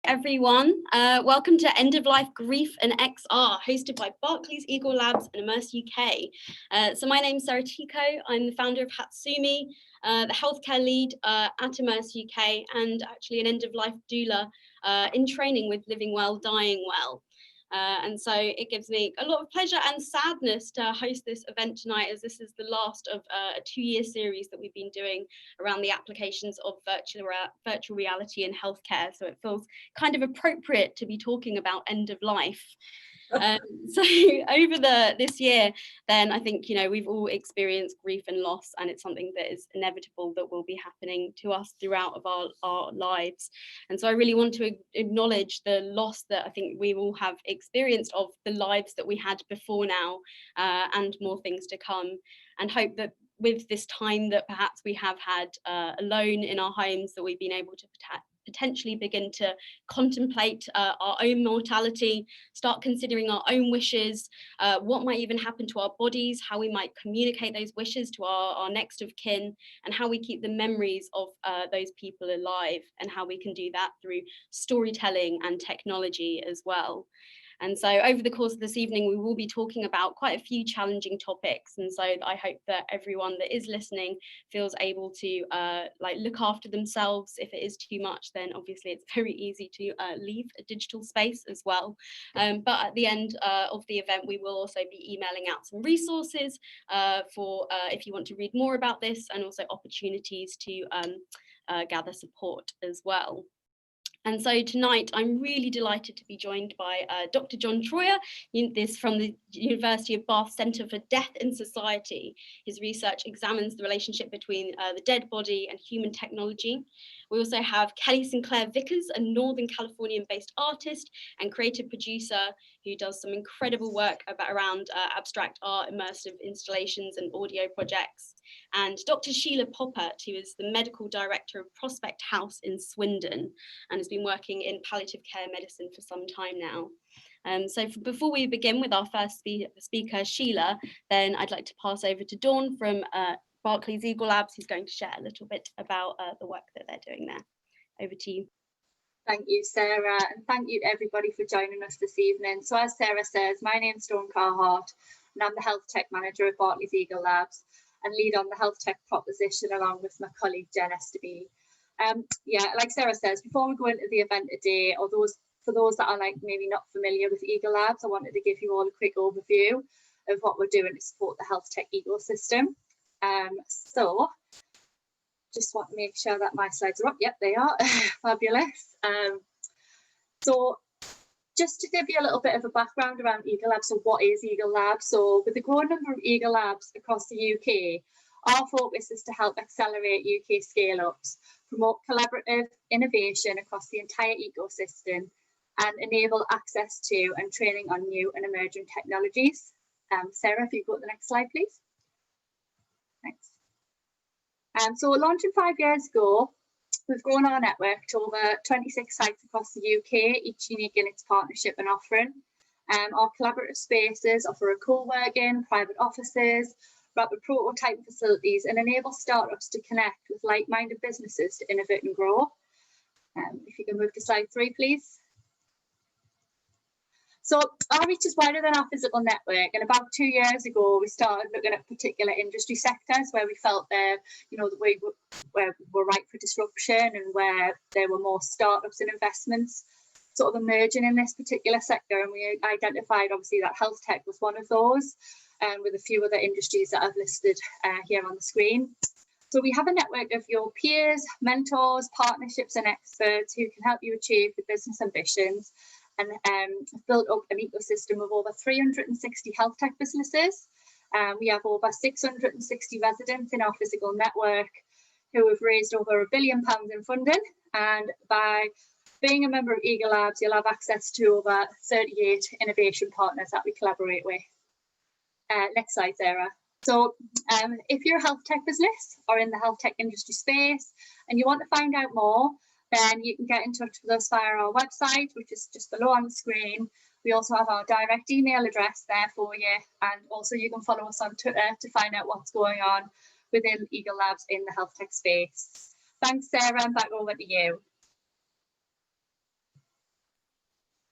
Everyone, welcome to End of Life Grief and XR, hosted by Barclays Eagle Labs and Immerse UK. So my name's Sarah Ticho. I'm the founder of Hatsumi, the healthcare lead at Immerse UK, and actually an end of life doula in training with Living Well, Dying Well. And so it gives me a lot of pleasure and sadness to host this event tonight, as this is the last of a 2-year series that we've been doing around the applications of virtual reality in healthcare. So it feels kind of appropriate to be talking about end of life. So over this year, then I think, we've all experienced grief and loss, and it's something that is inevitable that will be happening to us throughout of our lives. And so I really want to acknowledge the loss that I think we all have experienced of the lives that we had before now, and more things to come, and hope that with this time that perhaps we have had alone in our homes, that we've been able to potentially begin to contemplate our own mortality, start considering our own wishes, what might even happen to our bodies, how we might communicate those wishes to our next of kin, and how we keep the memories of those people alive, and how we can do that through storytelling and technology as well. And so over the course of this evening, we will be talking about quite a few challenging topics. And so I hope that everyone that is listening feels able to look after themselves. If it is too much, then obviously it's very easy to leave a digital space as well. But at the end of the event, we will also be emailing out some resources for if you want to read more about this, and also opportunities to gather support as well. And so tonight, I'm really delighted to be joined by Dr. John Troyer, from the University of Bath Centre for Death in Society. His research examines the relationship between the dead body and human technology. We also have Kelly Sinclair Vicars, a Northern Californian-based artist and creative producer who does some incredible work around abstract art, immersive installations and audio projects. And Dr. Sheila Popert, who is the medical director of Prospect House in Swindon and has been working in palliative care medicine for some time now. So before we begin with our first speaker, Sheila, then I'd like to pass over to Dawn from Barclays Eagle Labs, who's going to share a little bit about the work that they're doing there. Over to you. Thank you, Sarah, and thank you everybody for joining us this evening. So as Sarah says, my name's Dawn Carhart, and I'm the Health Tech Manager at Barclays Eagle Labs and lead on the Health Tech proposition along with my colleague Jen Esteby. Like Sarah says, before we go into the event today, or for those that are maybe not familiar with Eagle Labs, I wanted to give you all a quick overview of what we're doing to support the health tech ecosystem. So just want to make sure that my slides are up. Yep, they are. Fabulous. So just to give you a little bit of a background around Eagle Labs, so what is Eagle Labs? So with the growing number of Eagle Labs across the UK, our focus is to help accelerate UK scale-ups, promote collaborative innovation across the entire ecosystem, and enable access to and training on new and emerging technologies. Sarah, if you go to the next slide, please. Thanks. So launching 5 years ago, we've grown our network to over 26 sites across the UK, each unique in its partnership and offering. Our collaborative spaces offer a co-working, private offices, rapid prototype facilities, and enable startups to connect with like-minded businesses to innovate and grow. If you can move to slide 3, please. So our reach is wider than our physical network, and about 2 years ago we started looking at particular industry sectors where we felt that where we're ripe for disruption and where there were more startups and investments sort of emerging in this particular sector, and we identified obviously that health tech was one of those, and with a few other industries that I've listed here on the screen. So we have a network of your peers, mentors, partnerships and experts who can help you achieve your business ambitions, and built up an ecosystem of over 360 health tech businesses. We have over 660 residents in our physical network who have raised over £1 billion in funding, and by being a member of Eagle Labs, you'll have access to over 38 innovation partners that we collaborate with. Next slide, Sarah. So if you're a health tech business or in the health tech industry space and you want to find out more, then you can get in touch with us via our website, which is just below on the screen. We also have our direct email address there for you, and also you can follow us on Twitter to find out what's going on within Eagle Labs in the health tech space. Thanks, Sarah, and back over to you.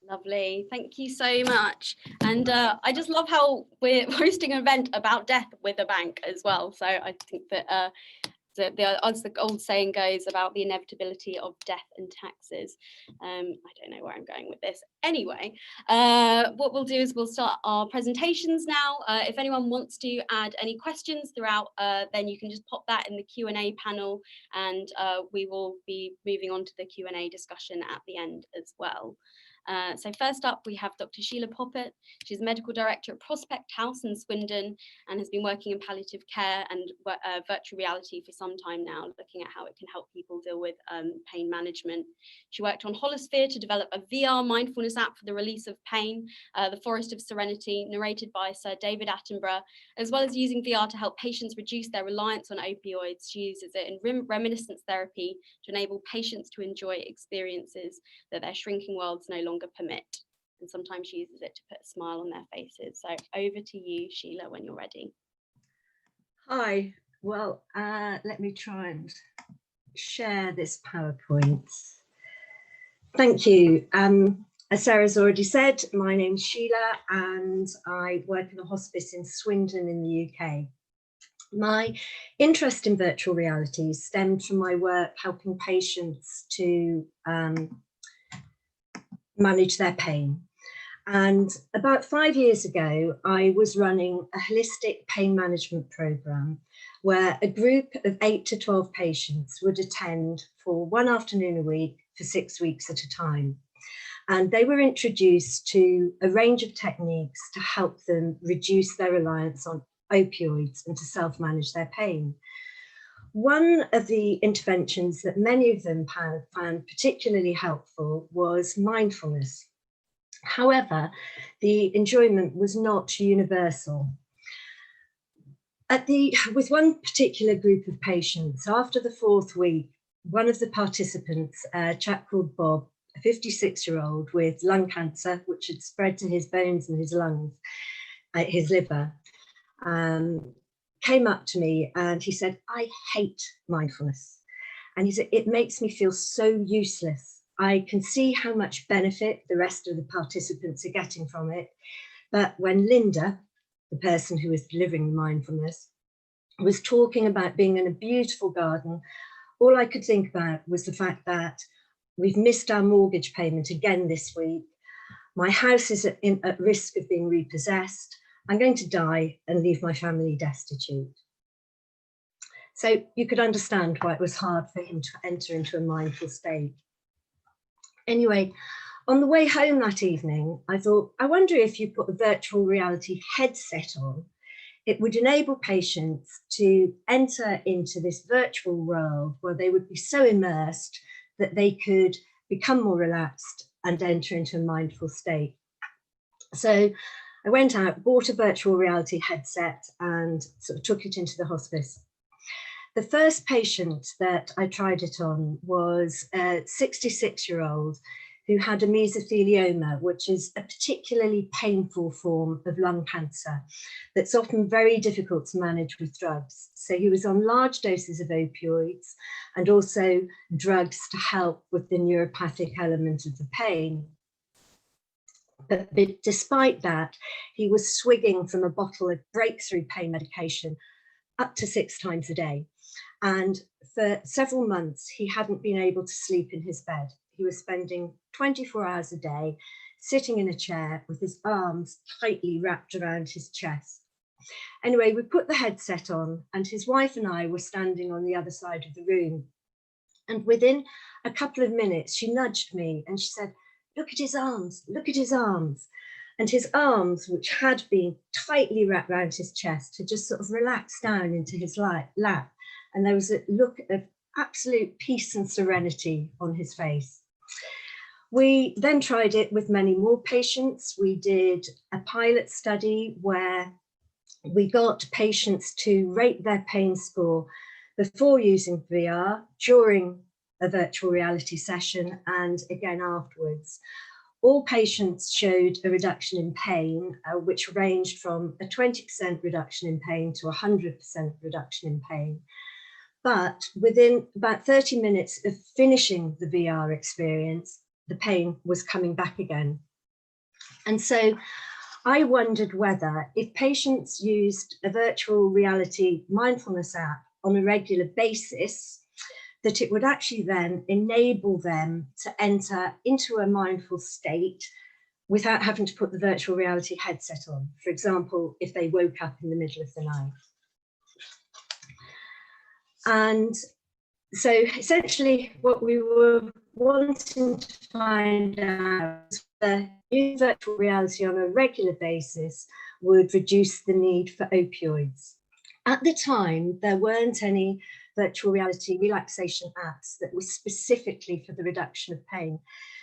Lovely, thank you so much. And I just love how we're hosting an event about death with a bank as well. So I think that as the old saying goes about the inevitability of death and taxes. I don't know where I'm going with this. Anyway, what we'll do is we'll start our presentations now. If anyone wants to add any questions throughout, then you can just pop that in the Q&A panel, and we will be moving on to the Q&A discussion at the end as well. So first up, we have Dr. Sheila Popert. She's Medical Director at Prospect House in Swindon and has been working in palliative care and virtual reality for some time now, looking at how it can help people deal with pain management. She worked on Holosphere to develop a VR mindfulness app for the release of pain, The Forest of Serenity, narrated by Sir David Attenborough, as well as using VR to help patients reduce their reliance on opioids. She uses it in reminiscence therapy to enable patients to enjoy experiences that their shrinking worlds no longer permit. And sometimes she uses it to put a smile on their faces. So over to you, Sheila, when you're ready. Hi, well, let me try and share this PowerPoint. Thank you. As Sarah's already said, my name's Sheila and I work in a hospice in Swindon in the UK. My interest in virtual reality stemmed from my work helping patients to manage their pain. And about 5 years ago, I was running a holistic pain management program where a group of 8 to 12 patients would attend for one afternoon a week for 6 weeks at a time. And they were introduced to a range of techniques to help them reduce their reliance on opioids and to self-manage their pain. One of the interventions that many of them found particularly helpful was mindfulness. However, the enjoyment was not universal. With one particular group of patients, after the 4th week, one of the participants, a chap called Bob, a 56-year-old with lung cancer, which had spread to his bones and his lungs, his liver, came up to me and he said, "I hate mindfulness." And he said, "It makes me feel so useless. I can see how much benefit the rest of the participants are getting from it. But when Linda, the person who was delivering the mindfulness, was talking about being in a beautiful garden, all I could think about was the fact that we've missed our mortgage payment again this week. My house is at risk of being repossessed. I'm going to die and leave my family destitute." So you could understand why it was hard for him to enter into a mindful state. Anyway, on the way home that evening, I thought, I wonder if you put a virtual reality headset on, it would enable patients to enter into this virtual world where they would be so immersed that they could become more relaxed and enter into a mindful state. So I went out, bought a virtual reality headset and sort of took it into the hospice. The first patient that I tried it on was a 66-year-old who had a mesothelioma, which is a particularly painful form of lung cancer that's often very difficult to manage with drugs. So he was on large doses of opioids and also drugs to help with the neuropathic element of the pain. But despite that, he was swigging from a bottle of breakthrough pain medication up to 6 times a day. And for several months, he hadn't been able to sleep in his bed. He was spending 24 hours a day sitting in a chair with his arms tightly wrapped around his chest. Anyway, we put the headset on and his wife and I were standing on the other side of the room. And within a couple of minutes, she nudged me and she said, "Look at his arms, look at his arms." And his arms, which had been tightly wrapped around his chest, had just sort of relaxed down into his lap. And there was a look of absolute peace and serenity on his face. We then tried it with many more patients. We did a pilot study where we got patients to rate their pain score before using VR, during a virtual reality session, and again afterwards. All patients showed a reduction in pain, which ranged from a 20% reduction in pain to 100% reduction in pain. But within about 30 minutes of finishing the VR experience, the pain was coming back again. And so I wondered whether, if patients used a virtual reality mindfulness app on a regular basis, that it would actually then enable them to enter into a mindful state without having to put the virtual reality headset on. For example, if they woke up in the middle of the night. And so essentially what we were wanting to find out was whether using virtual reality on a regular basis would reduce the need for opioids. At the time, there weren't any virtual reality relaxation apps that were specifically for the reduction of pain.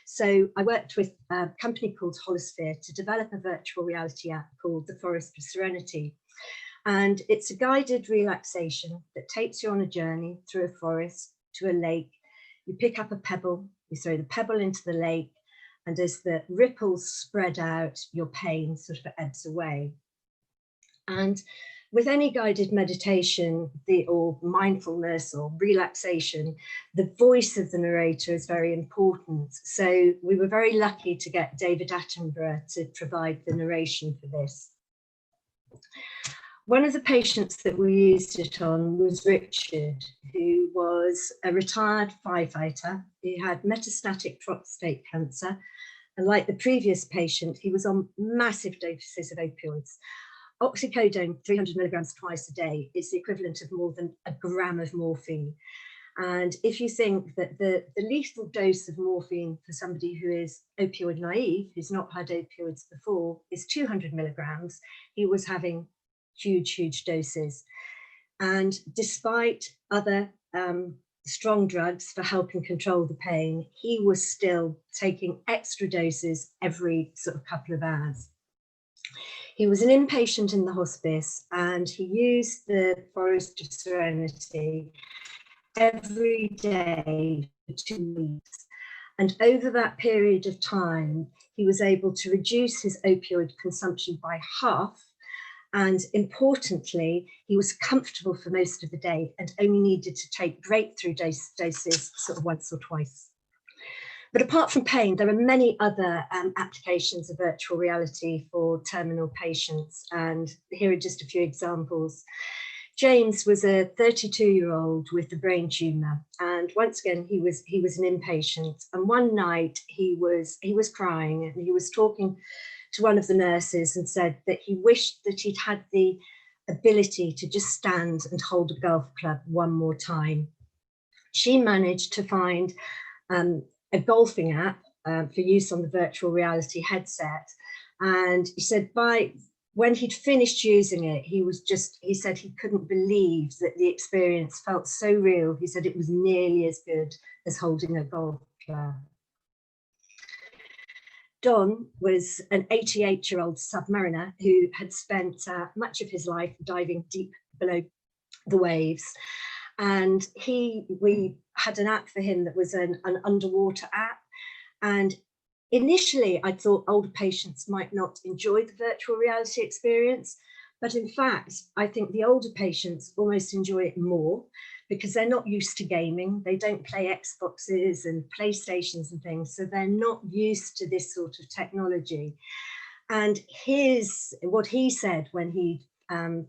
So I worked with a company called Hospice to develop a virtual reality app called the Forest of Serenity. And it's a guided relaxation that takes you on a journey through a forest to a lake. You pick up a pebble, you throw the pebble into the lake, and as the ripples spread out, your pain sort of ebbs away. And with any guided meditation or mindfulness or relaxation, the voice of the narrator is very important. So we were very lucky to get David Attenborough to provide the narration for this. One of the patients that we used it on was Richard, who was a retired firefighter. He had metastatic prostate cancer. And like the previous patient, he was on massive doses of opioids. Oxycodone, 300 milligrams twice a day, is the equivalent of more than a gram of morphine. And if you think that the lethal dose of morphine for somebody who is opioid naive, who's not had opioids before, is 200 milligrams, he was having huge doses. And despite other strong drugs for helping control the pain, he was still taking extra doses every sort of couple of hours. He was an inpatient in the hospice, and he used the Forest of Serenity every day for 2 weeks. And over that period of time, he was able to reduce his opioid consumption by half. And importantly, he was comfortable for most of the day and only needed to take breakthrough doses sort of once or twice. But apart from pain, there are many other applications of virtual reality for terminal patients. And here are just a few examples. James was a 32-year-old with a brain tumour. And once again, he was an inpatient. And one night he was crying, and he was talking to one of the nurses and said that he wished that he'd had the ability to just stand and hold a golf club one more time. She managed to find a golfing app for use on the virtual reality headset. And he said when he'd finished using it, he said he couldn't believe that the experience felt so real. He said it was nearly as good as holding a golf club. Don was an 88-year-old submariner who had spent much of his life diving deep below the waves. And we had an app for him that was an underwater app. And initially, I thought older patients might not enjoy the virtual reality experience. But in fact, I think the older patients almost enjoy it more because they're not used to gaming. They don't play Xboxes and PlayStations and things. So they're not used to this sort of technology. And what he said when he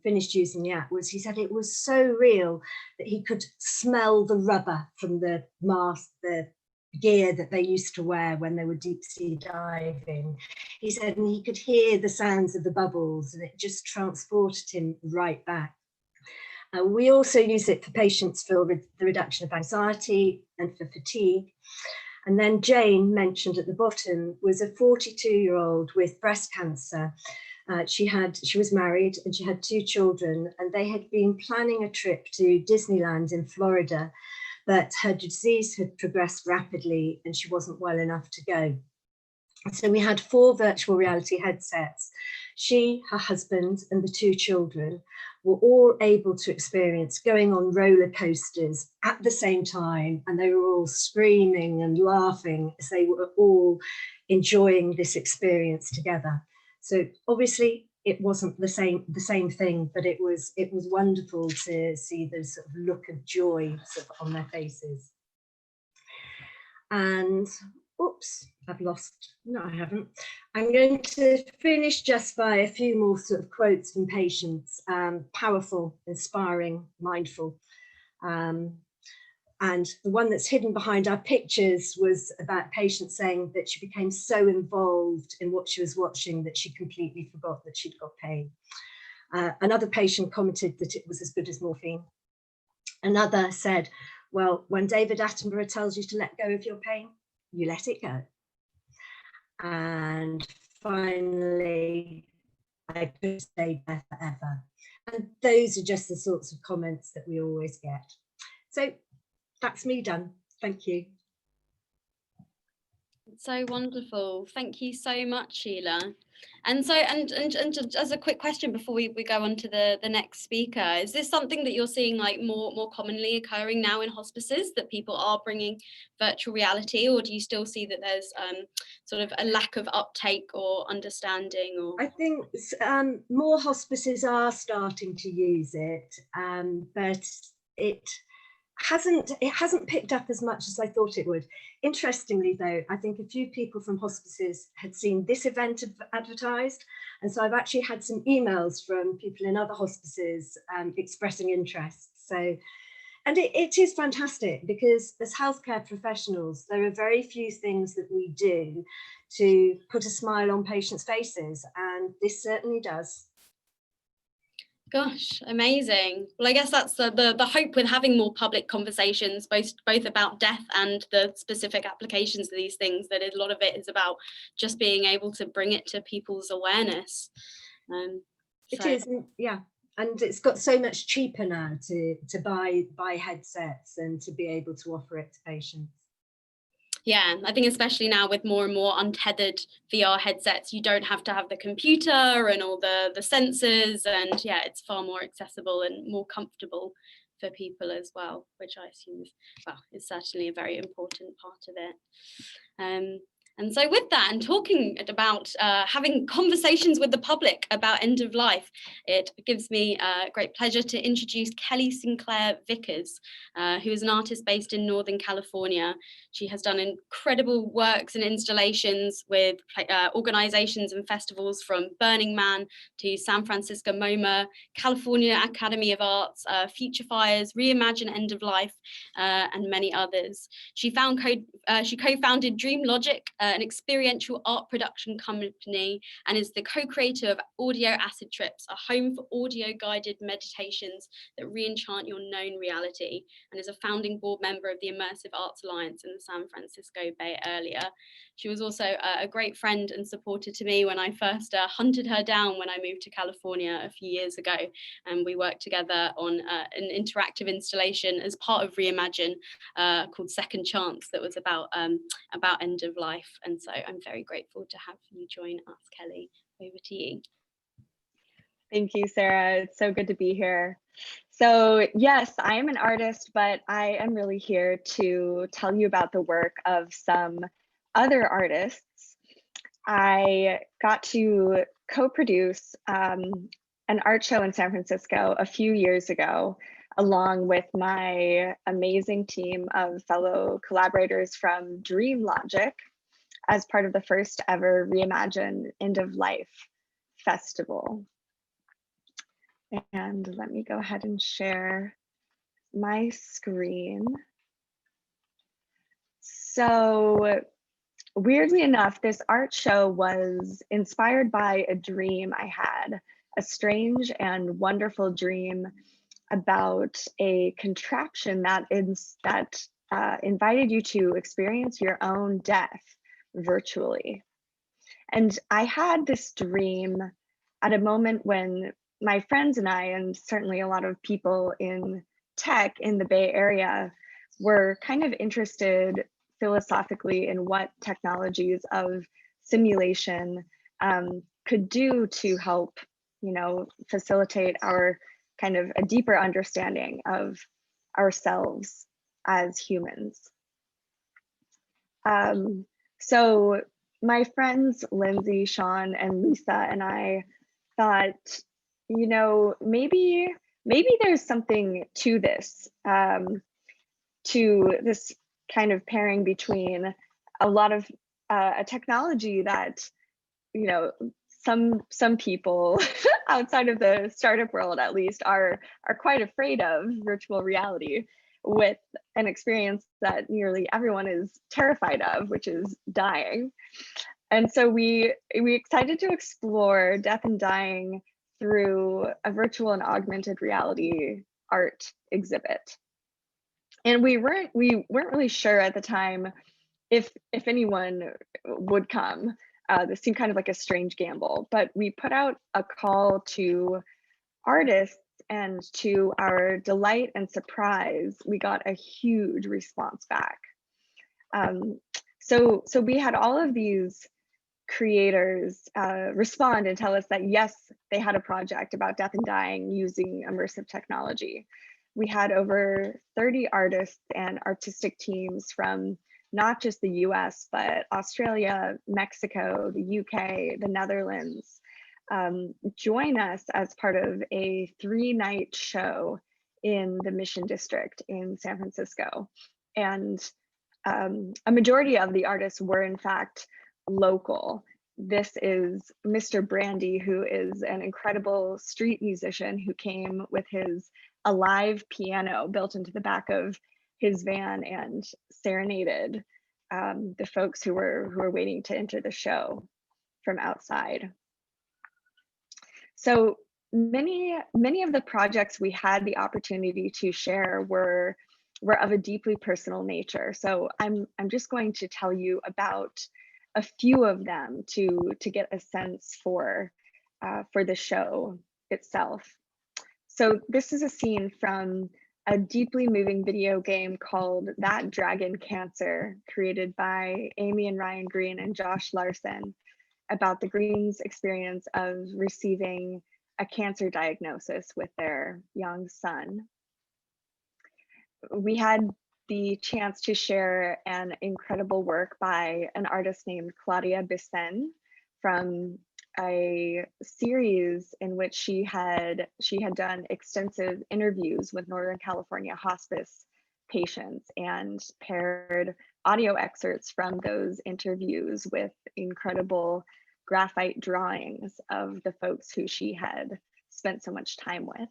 finished using the app was, he said it was so real that he could smell the rubber from the mask, the gear that they used to wear when they were deep sea diving. He said, and he could hear the sounds of the bubbles, and it just transported him right back. We also use it for patients for the reduction of anxiety and for fatigue. And then Jane, mentioned at the bottom, was a 42-year-old with breast cancer. She was married and she had 2 children, and they had been planning a trip to Disneyland in Florida, but her disease had progressed rapidly and she wasn't well enough to go. So we had 4 virtual reality headsets. She, her husband, and the 2 children were all able to experience going on roller coasters at the same time, and they were all screaming and laughing as they were all enjoying this experience together. So obviously it wasn't the same thing, but it was wonderful to see the sort of look of joy sort of on their faces. And oops, I've lost. No, I haven't. I'm going to finish just by a few more sort of quotes from patients. Powerful, inspiring, mindful. And the one that's hidden behind our pictures was about patients saying that she became so involved in what she was watching that she completely forgot that she'd got pain. Another patient commented that it was as good as morphine. Another said, well, when David Attenborough tells you to let go of your pain, you let it go. And finally, I could stay there forever. And those are just the sorts of comments that we always get. So that's me done. Thank you. So wonderful. Thank you so much, Sheila. And so, and as a quick question before we go on to the next speaker, is this something that you're seeing like more commonly occurring now in hospices, that people are bringing virtual reality, or do you still see that there's sort of a lack of uptake or understanding? Or I think more hospices are starting to use it, but it hasn't picked up as much as I thought it would. Interestingly, though, I think a few people from hospices had seen this event advertised, and so I've actually had some emails from people in other hospices expressing interest. So, and it is fantastic, because as healthcare professionals, there are very few things that we do to put a smile on patients' faces, and this certainly does. gosh, amazing. Well, I guess that's the hope with having more public conversations, both about death and the specific applications of these things, that a lot of it is about just being able to bring it to people's awareness. It is, yeah. And it's got so much cheaper now to buy headsets and to be able to offer it to patients. Yeah, I think especially now with more and more untethered VR headsets, you don't have to have the computer and all the sensors, and yeah, it's far more accessible and more comfortable for people as well, which I assume is certainly a very important part of it. And so with that, and talking about having conversations with the public about end of life, it gives me great pleasure to introduce Kelly Sinclair Vicars, who is an artist based in Northern California. She has done incredible works and installations with organizations and festivals from Burning Man to San Francisco MoMA, California Academy of Arts, Future Fires, Reimagine End of Life, and many others. She co-founded Dream Logic, an experiential art production company, and is the co-creator of Audio Acid Trips, a home for audio-guided meditations that re-enchant your known reality, and is a founding board member of the Immersive Arts Alliance in the San Francisco Bay Area. She was also a great friend and supporter to me when I first hunted her down when I moved to California a few years ago, and we worked together on an interactive installation as part of Reimagine called Second Chance, that was about end of life. And so I'm very grateful to have you join us, Kelly. Over to you. Thank you, Sarah. It's so good to be here. So yes, I am an artist, but I am really here to tell you about the work of some other artists. I got to co-produce an art show in San Francisco a few years ago, along with my amazing team of fellow collaborators from Dream Logic, as part of the first ever Reimagine End of Life Festival. And let me go ahead and share my screen. So weirdly enough, this art show was inspired by a dream I had, a strange and wonderful dream about a contraption that invited you to experience your own death virtually. And I had this dream at a moment when my friends and I, and certainly a lot of people in tech in the Bay Area, were kind of interested philosophically in what technologies of simulation could do to help, facilitate our kind of a deeper understanding of ourselves as humans. So my friends, Lindsay, Sean, and Lisa and I thought, maybe there's something to this kind of pairing between a lot of a technology that you know, some people outside of the startup world at least are quite afraid of virtual reality, with an experience that nearly everyone is terrified of, which is dying. And so we excited to explore death and dying through a virtual and augmented reality art exhibit. And we weren't really sure at the time if anyone would come. This seemed kind of like a strange gamble, but we put out a call to artists, and to our delight and surprise, we got a huge response back. So we had all of these creators respond and tell us that yes, they had a project about death and dying using immersive technology. We had over 30 artists and artistic teams from not just the US, but Australia, Mexico, the UK, the Netherlands, join us as part of a 3-night show in the Mission District in San Francisco. And a majority of the artists were in fact local. This is Mr. Brandy, who is an incredible street musician who came with his alive piano built into the back of his van and serenaded the folks who were waiting to enter the show from outside. So many of the projects we had the opportunity to share were of a deeply personal nature. So I'm just going to tell you about a few of them to get a sense for the show itself. So this is a scene from a deeply moving video game called That Dragon Cancer, created by Amy and Ryan Green and Josh Larson, about the Greens' experience of receiving a cancer diagnosis with their young son. We had the chance to share an incredible work by an artist named Claudia Bisen from a series in which she had done extensive interviews with Northern California hospice patients and paired audio excerpts from those interviews with incredible graphite drawings of the folks who she had spent so much time with.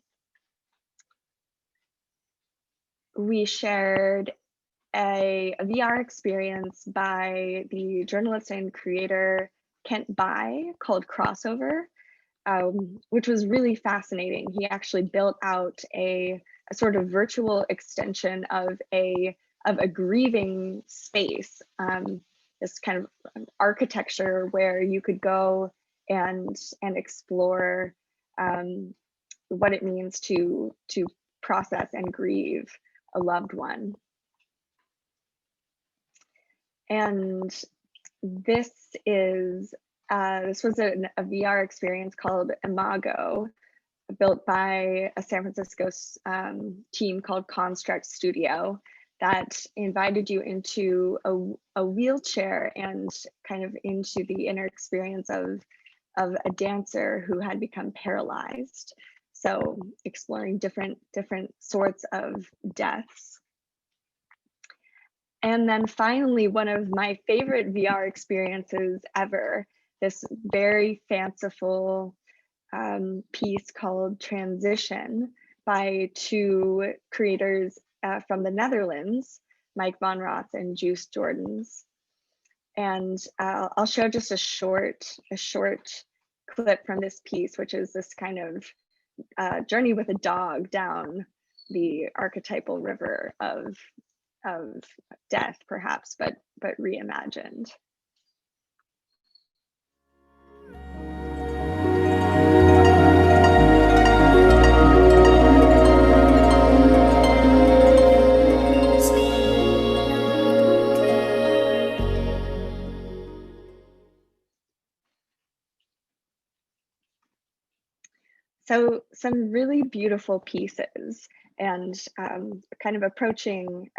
We shared a VR experience by the journalist and creator Kent Bai called Crossover, which was really fascinating. He actually built out a sort of virtual extension of a grieving space, this kind of architecture where you could go and explore what it means to process and grieve a loved one. And this was a VR experience called Imago, built by a San Francisco team called Construct Studio, that invited you into a wheelchair and kind of into the inner experience of a dancer who had become paralyzed. So exploring different sorts of deaths. And then finally, one of my favorite VR experiences ever, this very fanciful piece called Transition by two creators from the Netherlands, Mike Van Roth and Juice Jordans. And I'll show just a short clip from this piece, which is this kind of journey with a dog down the archetypal river of death, perhaps, but reimagined. So some really beautiful pieces, and kind of approaching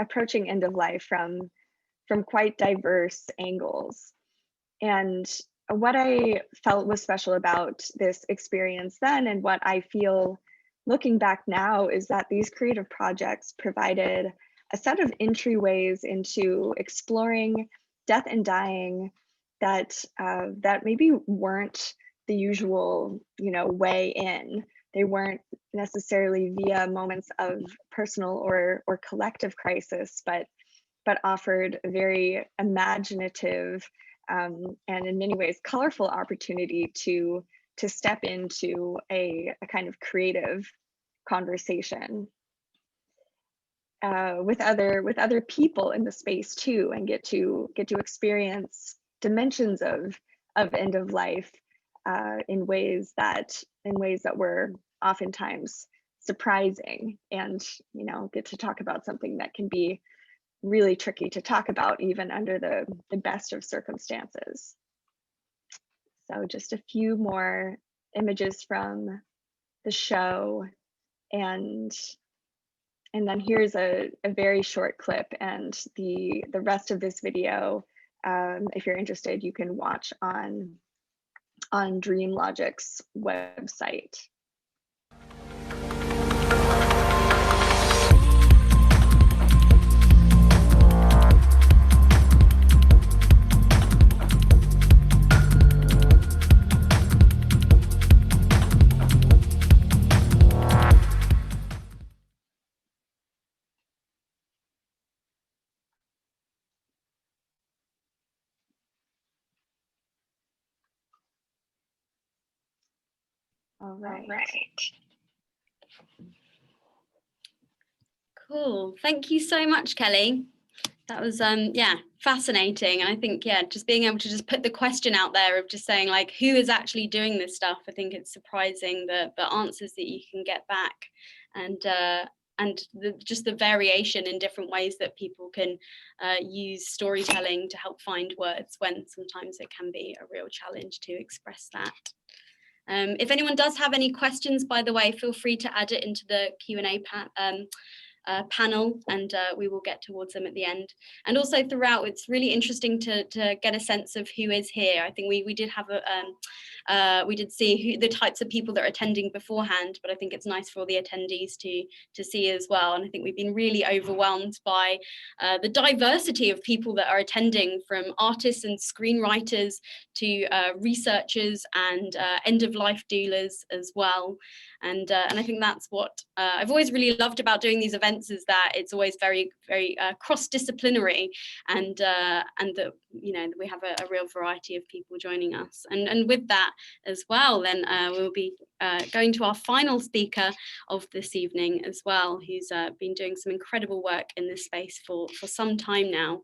end of life from quite diverse angles. And what I felt was special about this experience then, and what I feel looking back now, is that these creative projects provided a set of entryways into exploring death and dying that maybe weren't the usual, way in. They weren't necessarily via moments of personal or collective crisis, but offered a very imaginative and in many ways colorful opportunity to step into a kind of creative conversation with other people in the space too, and get to experience dimensions of end of life in ways that were oftentimes surprising, and get to talk about something that can be really tricky to talk about even under the best of circumstances. So just a few more images from the show, and then here's a very short clip, and the rest of this video, if you're interested, you can watch on DreamLogic's website. All right. Cool. Thank you so much, Kelly. That was fascinating. And I think, just being able to just put the question out there of just saying, like, who is actually doing this stuff? I think it's surprising the answers that you can get back, and just the variation in different ways that people can use storytelling to help find words, when sometimes it can be a real challenge to express that. If anyone does have any questions, by the way, feel free to add it into the Q&A panel, and we will get towards them at the end. And also throughout, it's really interesting to get a sense of who is here. I think we did have we did see the types of people that are attending beforehand, but I think it's nice for all the attendees to see as well. And I think we've been really overwhelmed by the diversity of people that are attending, from artists and screenwriters to researchers and end-of-life doulas as well. And I think that's what I've always really loved about doing these events, is that it's always very, very cross-disciplinary, and that we have a real variety of people joining us. And with that as well, then we'll be going to our final speaker of this evening as well, who's been doing some incredible work in this space for some time now.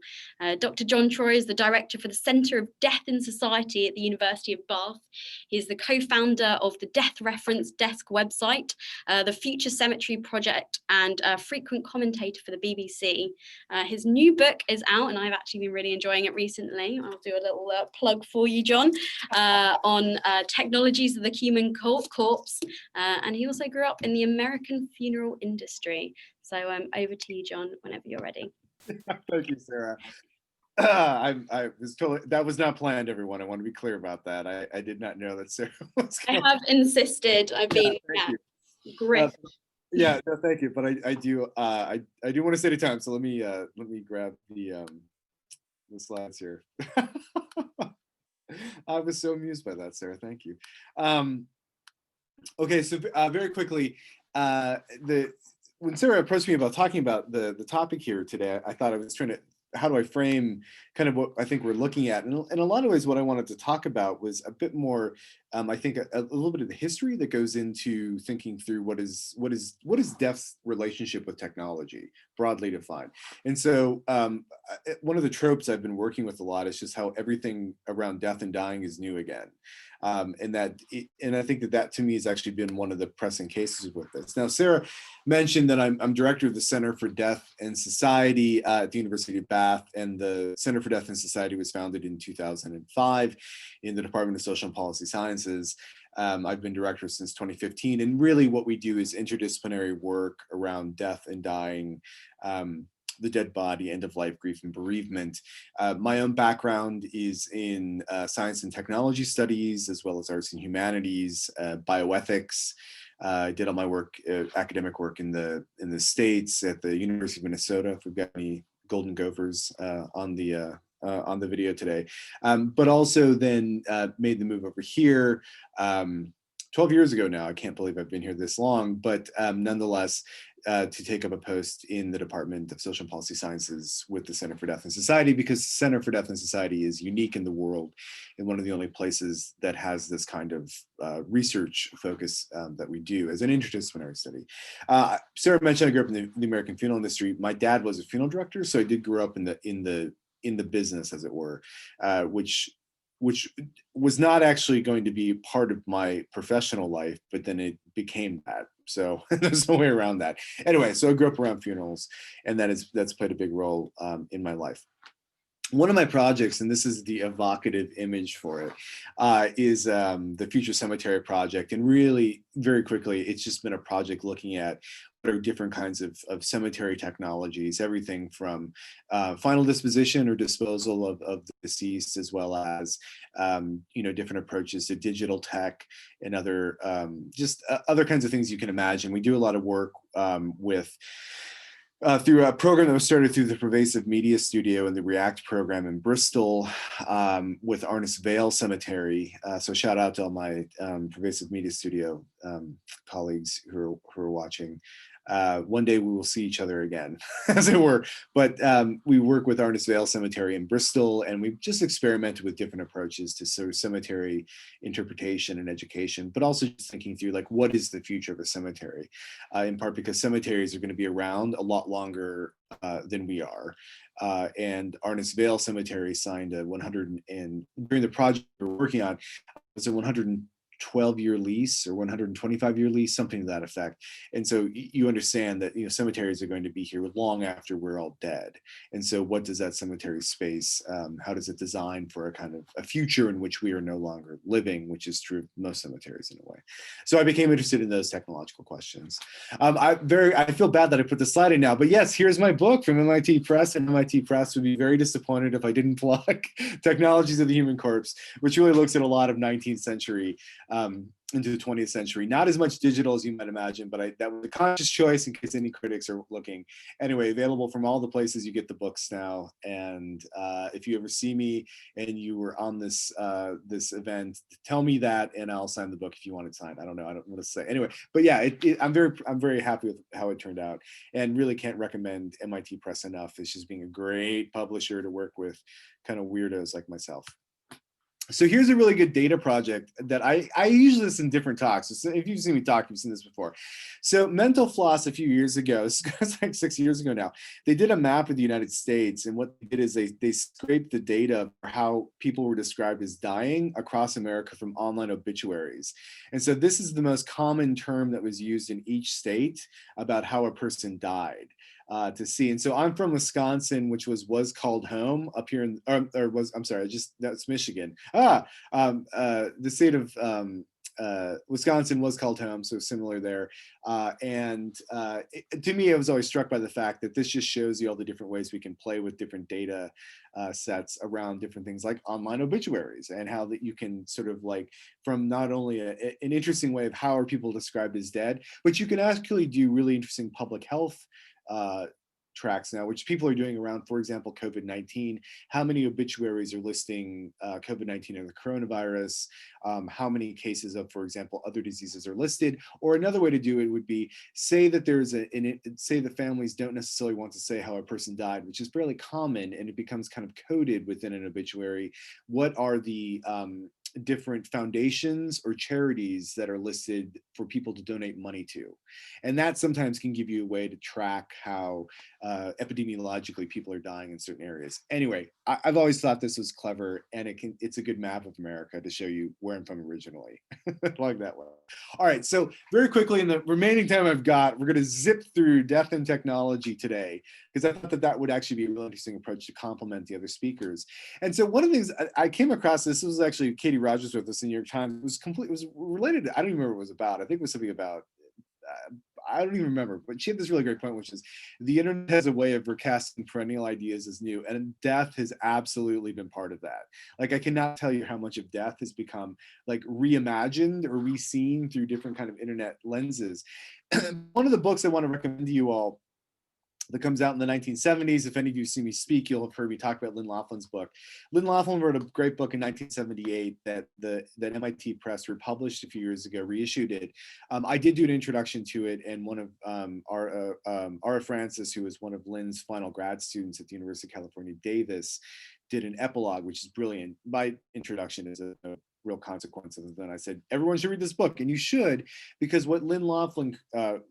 Dr. John Troy is the director for the Centre of Death in Society at the University of Bath. He is the co-founder of the Death Reference Desk website, the Future Cemetery Project, and a frequent commentator for the BBC. His new book is out, and I've actually been really enjoying it recently. I'll do a little plug for you, John, on technologies of the human corpse. And he also grew up in the American funeral industry. So over to you, John, whenever you're ready. Thank you, Sarah. I was totally, that was not planned, everyone. I want to be clear about that. I did not know that Sarah was going. I have insisted. I've been great. No, thank you. But I do want to say the time. So let me grab the slides here. I was so amused by that, Sarah. Thank you. Okay, so very quickly, when Sarah approached me about talking about the topic here today, I thought I was trying to, how do I frame kind of what I think we're looking at? And in a lot of ways, what I wanted to talk about was a bit more, I think, a little bit of the history that goes into thinking through what is death's relationship with technology, broadly defined. And so one of the tropes I've been working with a lot is just how everything around death and dying is new again. And I think that to me has actually been one of the pressing cases with this. Now, Sarah mentioned that I'm director of the Center for Death and Society at the University of Bath, and the Center for Death and Society was founded in 2005 in the Department of Social and Policy Sciences. I've been director since 2015, and really what we do is interdisciplinary work around death and dying, the dead body, end of life, grief, and bereavement. My own background is in science and technology studies, as well as arts and humanities, bioethics. I did all my work, academic work in the States at the University of Minnesota. If we've got any Golden Gophers on the on the video today, but also then made the move over here 12 years ago now. I can't believe I've been here this long, but nonetheless, to take up a post in the Department of Social and Policy Sciences with the Center for Death and Society, because the Center for Death and Society is unique in the world and one of the only places that has this kind of research focus that we do as an interdisciplinary study. Sarah mentioned I grew up in the American funeral industry. My dad was a funeral director, so I did grow up in the business, as it were, which was not actually going to be part of my professional life, but then it became that. So there's no way around that. Anyway, so I grew up around funerals, and that's played a big role in my life. One of my projects, and this is the evocative image for it, is the Future Cemetery Project. And really, very quickly, it's just been a project looking at what are different kinds of cemetery technologies, everything from final disposition or disposal of the deceased, as well as different approaches to digital tech and other other kinds of things you can imagine. We do a lot of work through a program that was started through the Pervasive Media Studio and the React program in Bristol with Arnis Vale Cemetery. So shout out to all my Pervasive Media Studio colleagues who are watching. One day we will see each other again, as it were. But we work with Arnis Vale Cemetery in Bristol, and we've just experimented with different approaches to sort of cemetery interpretation and education, but also just thinking through like, what is the future of a cemetery? In part because cemeteries are going to be around a lot longer than we are. And Arnis Vale Cemetery signed a during the project we're working on, it's a 112-year lease or 125-year lease, something to that effect. And so you understand that cemeteries are going to be here long after we're all dead. And so what does that cemetery space, how does it design for a kind of a future in which we are no longer living, which is true of most cemeteries in a way. So I became interested in those technological questions. I feel bad that I put the slide in now, but yes, here's my book from MIT Press, and MIT Press would be very disappointed if I didn't plug Technologies of the Human Corpse, which really looks at a lot of 19th century into the 20th century. Not as much digital as you might imagine, but that was a conscious choice in case any critics are looking. Anyway, available from all the places you get the books now. And if you ever see me and you were on this event, tell me that and I'll sign the book if you want it signed. I don't know. I don't want to say. Anyway, but yeah, I'm very happy with how it turned out, and really can't recommend MIT Press enough. It's just being a great publisher to work with kind of weirdos like myself. So here's a really good data project that I use this in different talks. So if you've seen me talk, you've seen this before. So Mental Floss a few years ago, it's like 6 years ago now, they did a map of the United States. And what they did is they scraped the data for how people were described as dying across America from online obituaries. And so this is the most common term that was used in each state about how a person died. To see. And so I'm from Wisconsin, which was called home up here in, that's Michigan. The state of Wisconsin was called home, so similar there. To me, I was always struck by the fact that this just shows you all the different ways we can play with different data sets around different things like online obituaries, and how that you can sort of like from not only an interesting way of how are people described as dead, but you can actually do really interesting public health tracks now, which people are doing around, for example, COVID-19. How many obituaries are listing COVID-19 or the coronavirus? How many cases of, for example, other diseases are listed? Or another way to do it would be, say that there's say the families don't necessarily want to say how a person died, which is fairly common, and it becomes kind of coded within an obituary. What are the different foundations or charities that are listed for people to donate money to? And that sometimes can give you a way to track how epidemiologically people are dying in certain areas. Anyway, I've always thought this was clever, and it's a good map of America to show you where I'm from originally. Like that one. All right, so very quickly in the remaining time I've got, we're going to zip through death and technology today, because I thought that would actually be a really interesting approach to complement the other speakers. And so one of the things I came across, this was actually Katie Rogers with us in New York Times. It was related to, I don't even remember what it was about. I think it was something about, I don't even remember, but she had this really great point, which is the internet has a way of recasting perennial ideas as new, and death has absolutely been part of that. Like, I cannot tell you how much of death has become like reimagined or re-seen through different kind of internet lenses. One of the books I want to recommend to you all that comes out in the 1970s. If any of you see me speak, you'll have heard me talk about Lynn Laughlin's book. Lynn Laughlin wrote a great book in 1978 that that MIT Press republished a few years ago, reissued it. I did do an introduction to it, and one of Ara Francis, who was one of Lynn's final grad students at the University of California, Davis, did an epilogue, which is brilliant. My introduction is a real consequence of it. Then I said, everyone should read this book, and you should, because what Lynn Laughlin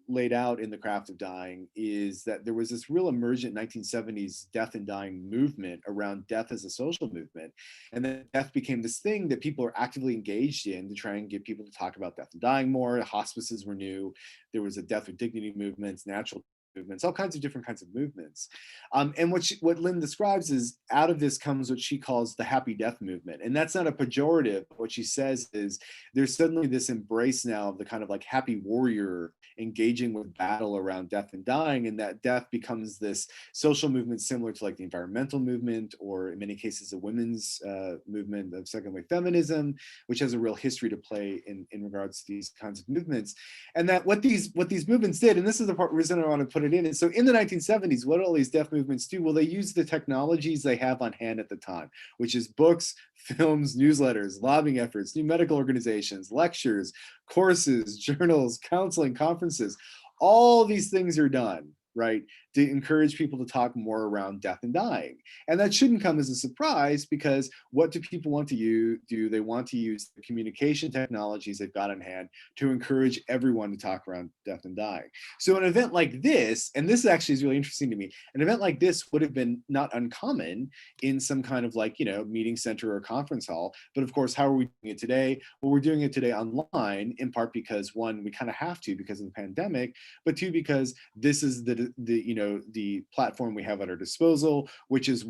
laid out in The Craft of Dying is that there was this real emergent 1970s death and dying movement around death as a social movement. And then death became this thing that people are actively engaged in to try and get people to talk about death and dying more. Hospices were new. There was a death with dignity movements, natural movements, all kinds of different kinds of movements. And what Lynn describes is, out of this comes what she calls the happy death movement. And that's not a pejorative. What she says is there's suddenly this embrace now of the kind of like happy warrior engaging with battle around death and dying, and that death becomes this social movement similar to like the environmental movement, or in many cases a women's movement of second wave feminism, which has a real history to play in regards to these kinds of movements. And that what these movements did, and this is the reason I want to put it in, is so in the 1970s, what all these death movements do? Well, they use the technologies they have on hand at the time, which is books, films, newsletters, lobbying efforts, new medical organizations, lectures, courses, journals, counseling, conferences. All these things are done, right, to encourage people to talk more around death and dying. And that shouldn't come as a surprise, because what do people want to do? They want to use the communication technologies they've got on hand to encourage everyone to talk around death and dying. So an event like this, and this actually is really interesting to me, an event like this would have been not uncommon in some kind of like, meeting center or conference hall. But of course, how are we doing it today? Well, we're doing it today online, in part because, one, we kind of have to because of the pandemic, but two, because this is the platform we have at our disposal, which is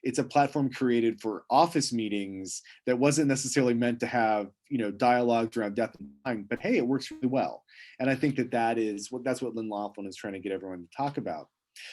it's a platform created for office meetings that wasn't necessarily meant to have dialogues around death and dying, but hey, it works really well. And I think that's what Lynn Laughlin is trying to get everyone to talk about.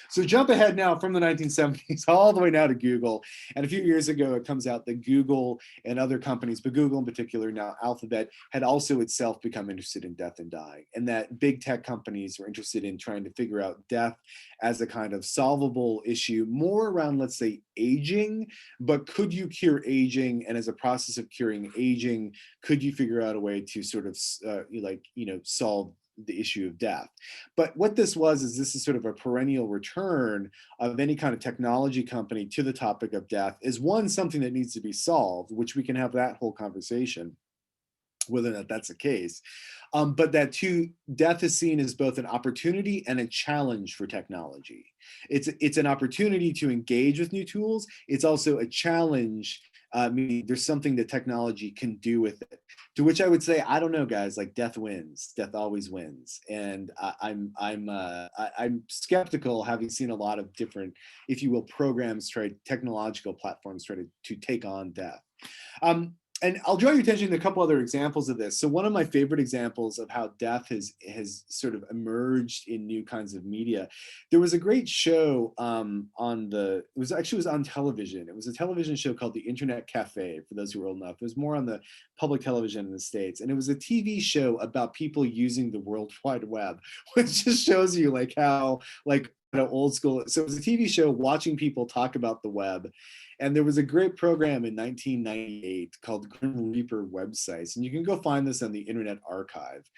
So jump ahead now from the 1970s all the way now to Google. And a few years ago, it comes out that Google and other companies, but Google in particular, now Alphabet, had also itself become interested in death and dying, and that big tech companies were interested in trying to figure out death as a kind of solvable issue, more around, let's say, aging, but could you cure aging? And as a process of curing aging, could you figure out a way to sort of solve the issue of death? But what this is sort of a perennial return of any kind of technology company to the topic of death, is one, something that needs to be solved, which we can have that whole conversation, whether or not that's the case. But that too, death is seen as both an opportunity and a challenge for technology. It's an opportunity to engage with new tools. It's also a challenge, meaning there's something that technology can do with it. To which I would say, I don't know, guys, like death wins. Death always wins. And I'm skeptical, having seen a lot of different, if you will, technological platforms try to take on death. And I'll draw your attention to a couple other examples of this. So one of my favorite examples of how death has sort of emerged in new kinds of media, there was a great show it was on television. It was a television show called The Internet Cafe, for those who are old enough. It was more on the public television in the States. And it was a TV show about people using the World Wide Web, which just shows you like how old school. So it was a TV show watching people talk about the web. And there was a great program in 1998 called Grim Reaper Websites. And you can go find this on the Internet Archive.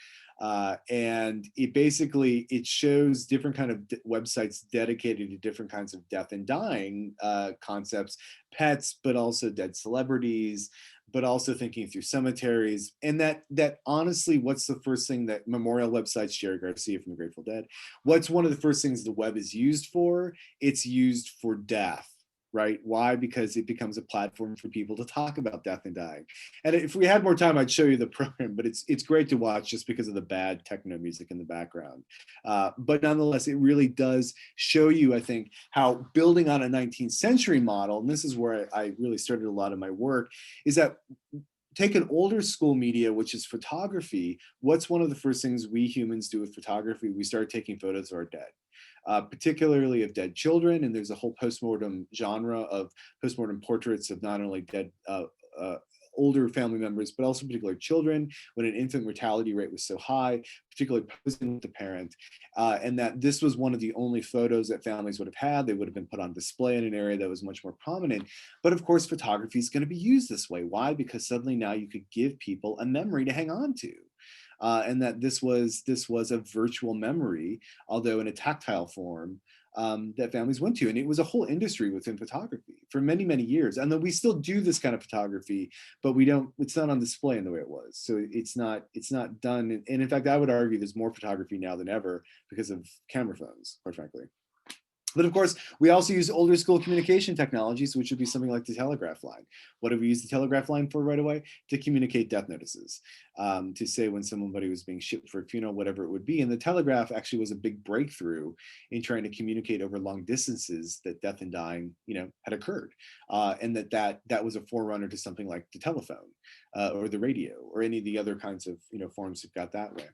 And it shows different kind of websites dedicated to different kinds of death and dying concepts, pets, but also dead celebrities, but also thinking through cemeteries. And that honestly, what's the first thing that memorial websites, Jerry Garcia from the Grateful Dead, what's one of the first things the web is used for? It's used for death. Right? Why? Because it becomes a platform for people to talk about death and dying. And if we had more time, I'd show you the program, but it's great to watch just because of the bad techno music in the background. But nonetheless, it really does show you, I think, how building on a 19th century model, and this is where I really started a lot of my work, is that take an older school media, which is photography. What's one of the first things we humans do with photography? We start taking photos of our dead. Particularly of dead children, and there's a whole postmortem genre of postmortem portraits of not only dead older family members, but also particularly children, when an infant mortality rate was so high, particularly posing with the parent, and that this was one of the only photos that families would have had. They would have been put on display in an area that was much more prominent. But of course, photography is going to be used this way. Why? Because suddenly now you could give people a memory to hang on to. And that this was a virtual memory, although in a tactile form, that families went to. And it was a whole industry within photography for many, many years. And then we still do this kind of photography, but it's not on display in the way it was. So it's not done. And in fact, I would argue there's more photography now than ever because of camera phones, quite frankly. But of course, we also use older school communication technologies, which would be something like the telegraph line. What do we use the telegraph line for right away? To communicate death notices, to say when somebody was being shipped for a funeral, whatever it would be. And the telegraph actually was a big breakthrough in trying to communicate over long distances that death and dying, had occurred. And that was a forerunner to something like the telephone or the radio or any of the other kinds of forms that got that way.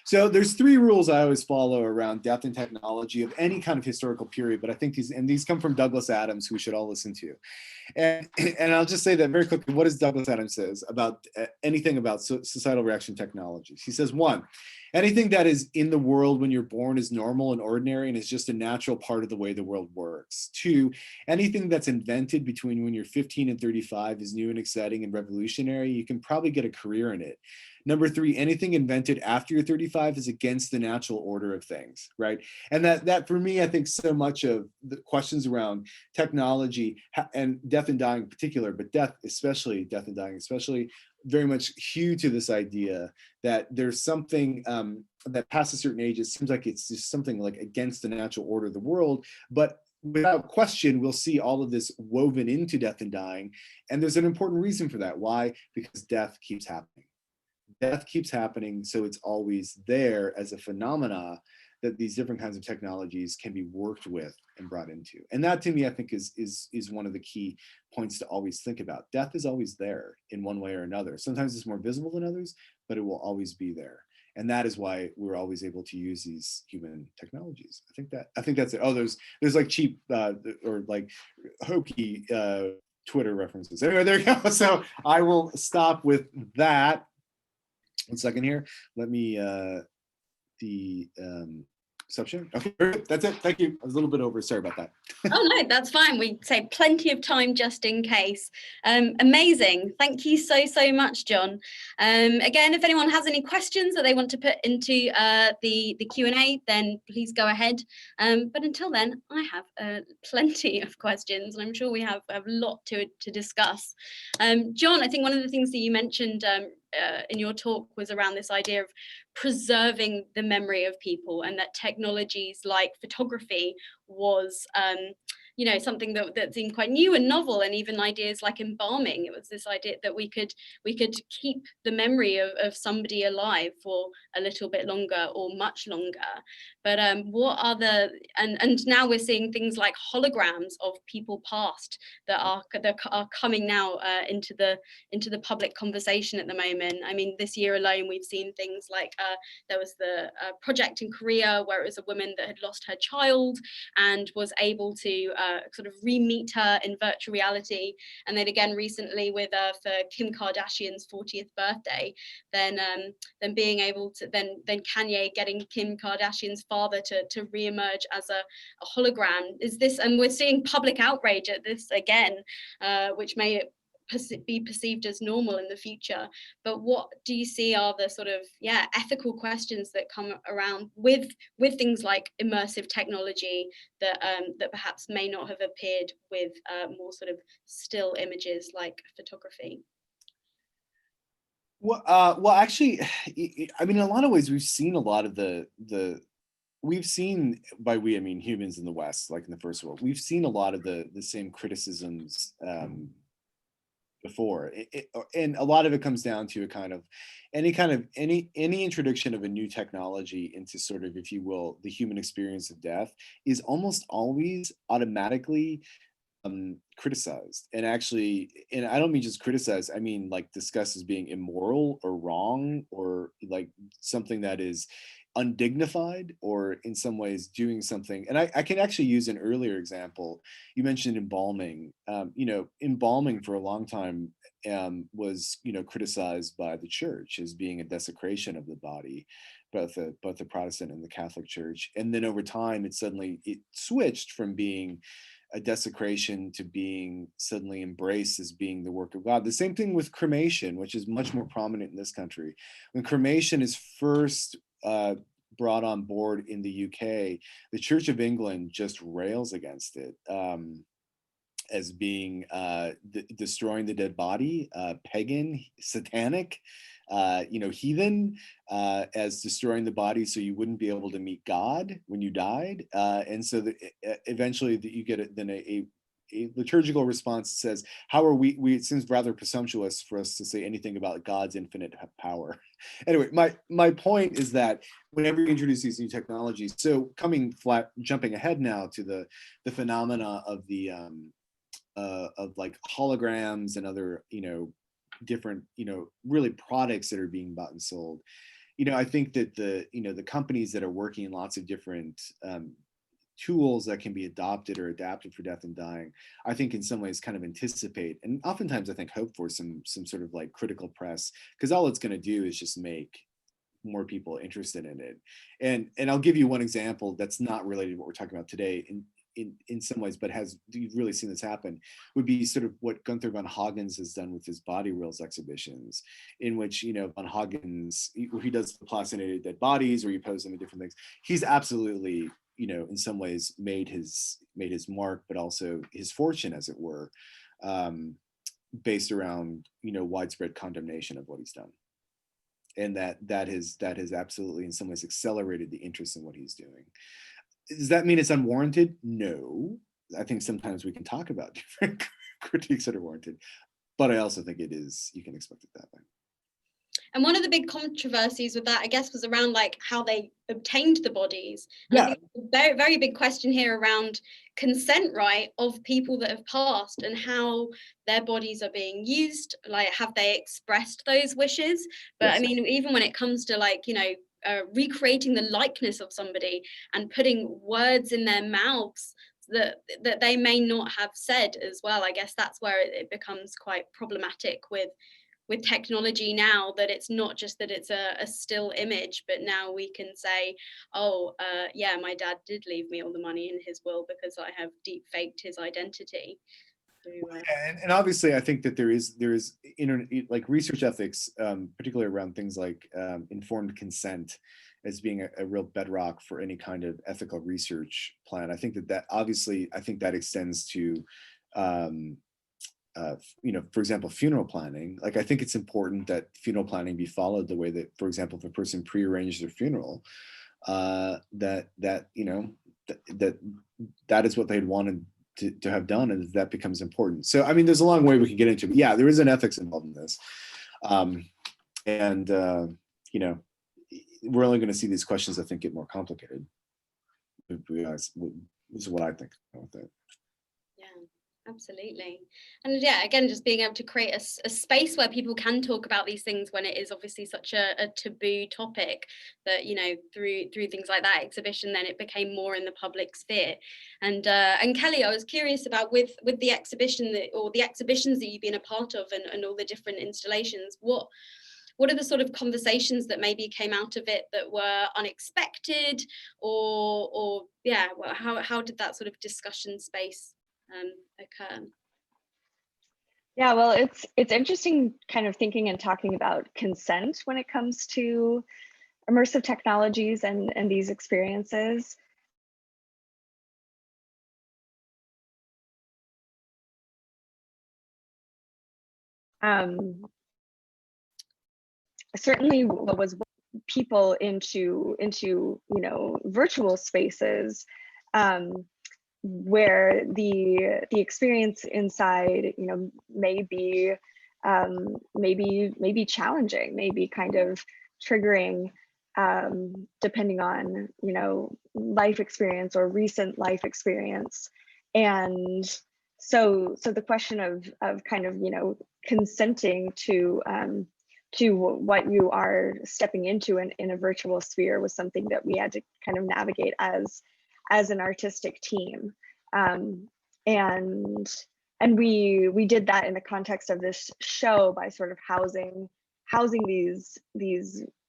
So there's 3 rules I always follow around death and technology of any kind of historical period, but I think these come from Douglas Adams, who we should all listen to. And I'll just say that very quickly. What does Douglas Adams says about anything about societal reaction technologies? He says, 1, anything that is in the world when you're born is normal and ordinary and is just a natural part of the way the world works. 2, anything that's invented between when you're 15 and 35 is new and exciting and revolutionary. You can probably get a career in it. Number 3, anything invented after you're 35 is against the natural order of things, right? And that for me, I think so much of the questions around technology and death and dying in particular, but death and dying especially, very much hew to this idea that there's something that past a certain age, it seems like it's just something like against the natural order of the world, but without question, we'll see all of this woven into death and dying. And there's an important reason for that. Why? Because death keeps happening. Death keeps happening, so it's always there as a phenomena that these different kinds of technologies can be worked with and brought into. And that to me, I think is one of the key points to always think about. Death is always there in one way or another. Sometimes it's more visible than others, but it will always be there. And that is why we're always able to use these human technologies. I think that's it. Oh, there's like cheap or like hokey Twitter references. Anyway, there you go. So I will stop with that. 1 second here. Let me stop sharing. Okay, that's it. Thank you. I was a little bit over. Sorry about that. Oh no, that's fine. We say plenty of time just in case. Amazing. Thank you so much, John. Again, if anyone has any questions that they want to put into the Q&A, then please go ahead. But until then, I have plenty of questions, and I'm sure we have a lot to discuss. John, I think one of the things that you mentioned in your talk was around this idea of preserving the memory of people, and that technologies like photography was something that seemed quite new and novel, and even ideas like embalming. It was this idea that we could keep the memory of somebody alive for a little bit longer or much longer. But what are and now we're seeing things like holograms of people past that are coming now into the public conversation at the moment. I mean, this year alone we've seen things like there was the project in Korea where it was a woman that had lost her child and was able to sort of re-meet her in virtual reality. And then again recently with for Kim Kardashian's 40th birthday, then being able to then Kanye getting Kim Kardashian's father to re-emerge as a hologram. Is this, and we're seeing public outrage at this again, which may be perceived as normal in the future. But what do you see are the sort of ethical questions that come around with things like immersive technology that perhaps may not have appeared with more sort of still images like photography? Well, actually, I mean, in a lot of ways, we've seen a lot of we've seen, by we, I mean humans in the West, like in the first world, we've seen a lot of the same criticisms before, and a lot of it comes down to a kind of any introduction of a new technology into sort of, if you will, the human experience of death is almost always automatically criticized, and actually, and I don't mean just criticized, I mean like discussed as being immoral or wrong, or like something that is undignified, or in some ways doing something. And I can actually use an earlier example. You mentioned embalming. Embalming for a long time was, criticized by the church as being a desecration of the body, both the Protestant and the Catholic Church. And then over time, it switched from being a desecration to being suddenly embraced as being the work of God. The same thing with cremation, which is much more prominent in this country. When cremation is first brought on board in the UK, the Church of England just rails against it as being destroying the dead body, pagan, satanic, heathen, as destroying the body so you wouldn't be able to meet God when you died. And so eventually you get a liturgical response that says, how are we, it seems rather presumptuous for us to say anything about God's infinite power. Anyway, my point is that whenever you introduce these new technologies, so jumping ahead now to the phenomena of the of like holograms and other, different, really products that are being bought and sold. I think that the companies that are working in lots of different tools that can be adopted or adapted for death and dying, I think in some ways kind of anticipate, and oftentimes I think hope for some sort of like critical press, because all it's going to do is just make more people interested in it. And I'll give you one example that's not related to what we're talking about today in some ways, but you've really seen this happen, would be sort of what Gunther von Hagens has done with his body reels exhibitions, in which, von Hagens, he does the plastinated dead bodies, or you pose them in different things. He's absolutely, in some ways made his mark, but also his fortune, as it were, based around, widespread condemnation of what he's done. And that has absolutely in some ways accelerated the interest in what he's doing. Does that mean it's unwarranted? No. I think sometimes we can talk about different critiques that are warranted, but I also think it is, you can expect it that way. And one of the big controversies with that, I guess, was around like how they obtained the bodies. And yeah. I think a very, very big question here around consent right of people that have passed and how their bodies are being used. Like, have they expressed those wishes? But yes. I mean, even when it comes to like, recreating the likeness of somebody and putting words in their mouths that they may not have said as well, I guess that's where it becomes quite problematic with technology now, that it's not just that it's a still image, but now we can say, yeah, my dad did leave me all the money in his will because I have deep faked his identity. So, and obviously I think that there is like research ethics, particularly around things like informed consent, as being a real bedrock for any kind of ethical research plan. I think that obviously, I think that extends to for example, funeral planning. Like, I think it's important that funeral planning be followed the way that, for example, if a person prearranged their funeral, that is what they'd wanted to have done, and that becomes important. So, I mean, there's a long way we can get into, but yeah, there is an ethics involved in this. We're only going to see these questions, I think, get more complicated. This is what I think about that. Yeah. Absolutely. And yeah, again, just being able to create a space where people can talk about these things when it is obviously such a taboo topic, that, through things like that exhibition, then it became more in the public sphere. And Kelly, I was curious about with the exhibition or the exhibitions that you've been a part of and all the different installations, what are the sort of conversations that maybe came out of it that were unexpected, or yeah, well, how did that sort of discussion space occur? Yeah, well, it's interesting kind of thinking and talking about consent when it comes to immersive technologies and these experiences. Certainly was people into virtual spaces, where the experience inside, may be challenging, maybe kind of triggering, depending on, life experience or recent life experience. And so the question of kind of, consenting to what you are stepping into in a virtual sphere was something that we had to kind of navigate as an artistic team. And we did that in the context of this show by sort of housing these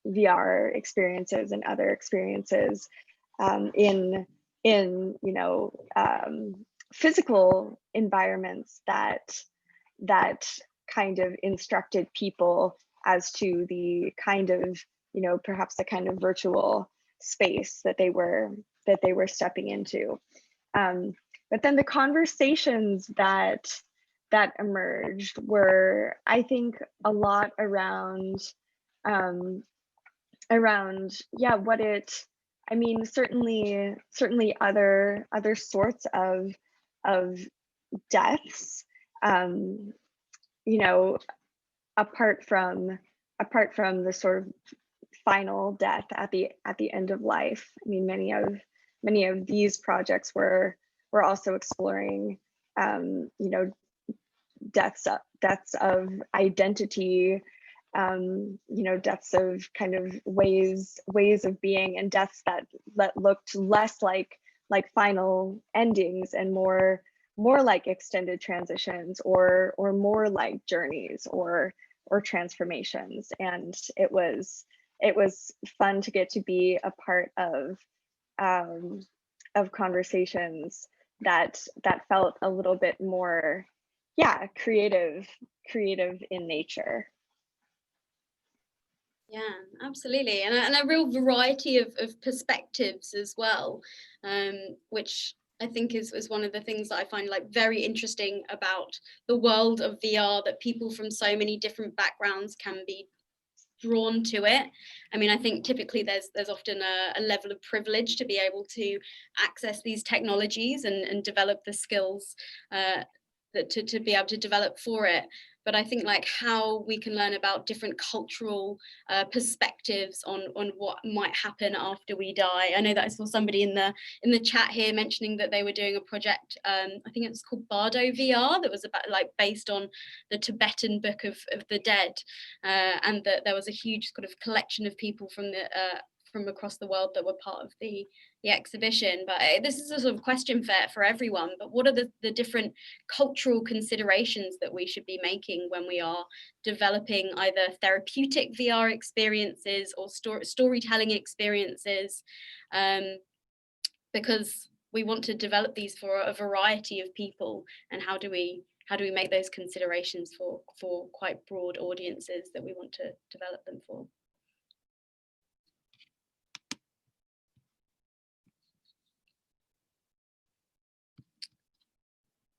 VR experiences and other experiences in physical environments that kind of instructed people as to the kind of, perhaps the kind of virtual space that they were stepping into. But then the conversations that emerged were, I think, a lot around what it, I mean, certainly other sorts of deaths, apart from the sort of final death at the end of life. I mean, many of these projects were also exploring, deaths of identity, deaths of kind of ways of being, and deaths that looked less like final endings and more like extended transitions or more like journeys or transformations. And it was fun to get to be a part of conversations that felt a little bit more, creative in nature. Yeah, absolutely. And a real variety of perspectives as well, which I think is one of the things that I find like very interesting about the world of VR, that people from so many different backgrounds can be drawn to it. I mean, I think typically there's often a level of privilege to be able to access these technologies and develop the skills to be able to develop for it. But I think like how we can learn about different cultural perspectives on what might happen after we die. I know that I saw somebody in the chat here mentioning that they were doing a project, I think it's called Bardo VR, that was about like based on the Tibetan Book of the Dead, and that there was a huge sort of collection of people from across the world that were part of the exhibition. But this is a sort of question for everyone, but what are the different cultural considerations that we should be making when we are developing either therapeutic VR experiences or storytelling experiences, because we want to develop these for a variety of people, and how do we make those considerations for quite broad audiences that we want to develop them for?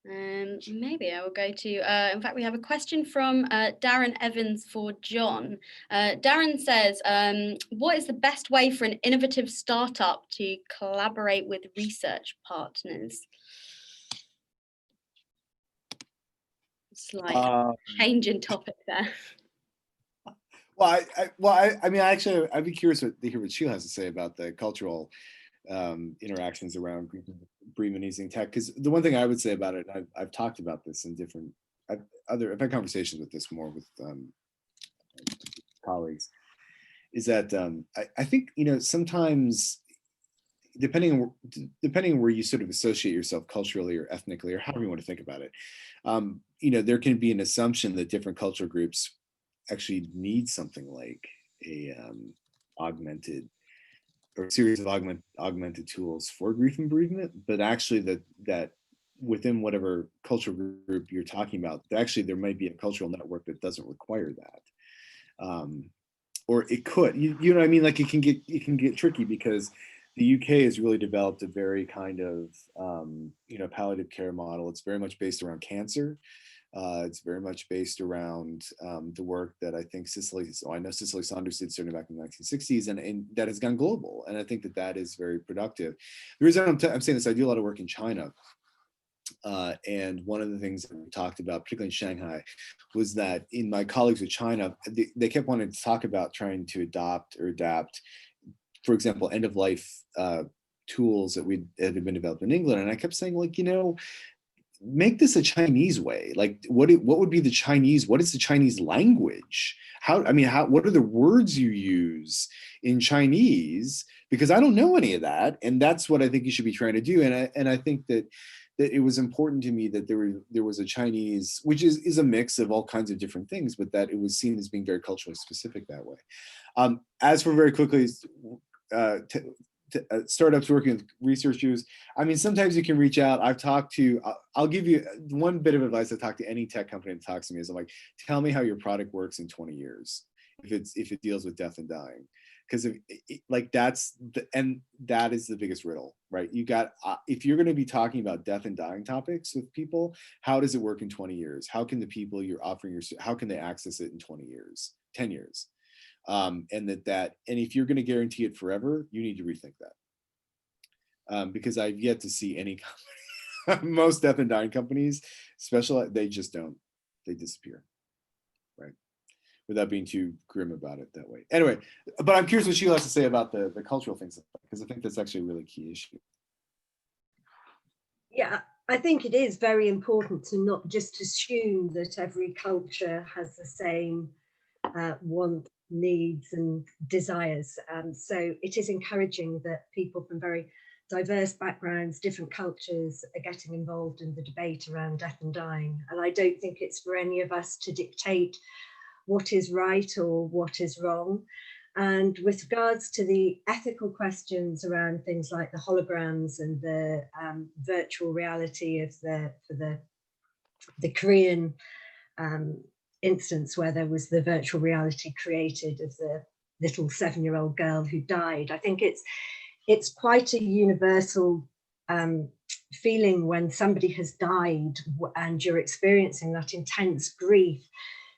Maybe I will go to, in fact, we have a question from Darren Evans for John. Darren says, what is the best way for an innovative startup to collaborate with research partners? Slight change in topic there. I mean, actually, I'd be curious to hear what Sheila has to say about the cultural interactions around bereavement using tech. Because the one thing I would say about it, I've talked about this in different, I've had conversations with this more with colleagues, is that I think, sometimes depending on where you sort of associate yourself culturally or ethnically or however you want to think about it, there can be an assumption that different cultural groups actually need something like a augmented or a series of augmented tools for grief and bereavement, but actually that within whatever cultural group you're talking about, actually there might be a cultural network that doesn't require that, or it could. You know what I mean? Like it can get tricky because the UK has really developed a very kind of palliative care model. It's very much based around cancer. It's very much based around the work that I think Cicely Saunders did starting back in the 1960s, and that has gone global. And I think that is very productive. The reason I'm saying this, I do a lot of work in China. And one of the things that we talked about, particularly in Shanghai, was that in my colleagues with China, they kept wanting to talk about trying to adopt or adapt, for example, end-of-life tools that had been developed in England. And I kept saying, like, make this a Chinese way. Like what would be the Chinese, what is the Chinese language? What are the words you use in Chinese? Because I don't know any of that. And that's what I think you should be trying to do. And I think that it was important to me that there was a Chinese, which is a mix of all kinds of different things, but that it was seen as being very culturally specific that way. As for very quickly, startups working with research use, I mean, sometimes you can reach out. I'll give you one bit of advice. I talk to any tech company that talks to me is I'm like, tell me how your product works in 20 years, if it deals with death and dying. Because that is the biggest riddle, right? You got, if you're going to be talking about death and dying topics with people, how does it work in 20 years? How can the people you're offering how can they access it in 20 years, 10 years? And if you're going to guarantee it forever, you need to rethink that. Because I've yet to see any company, most death and dying companies, they just don't, they disappear, right? Without being too grim about it that way. Anyway, but I'm curious what Sheila has to say about the cultural things, because I think that's actually a really key issue. Yeah, I think it is very important to not just assume that every culture has the same wants, needs and desires. So it is encouraging that people from very diverse backgrounds, different cultures are getting involved in the debate around death and dying. And I don't think it's for any of us to dictate what is right or what is wrong. And with regards to the ethical questions around things like the holograms and the virtual reality of the Korean instance where there was the virtual reality created of the little 7-year-old girl who died, I think it's quite a universal feeling when somebody has died and you're experiencing that intense grief,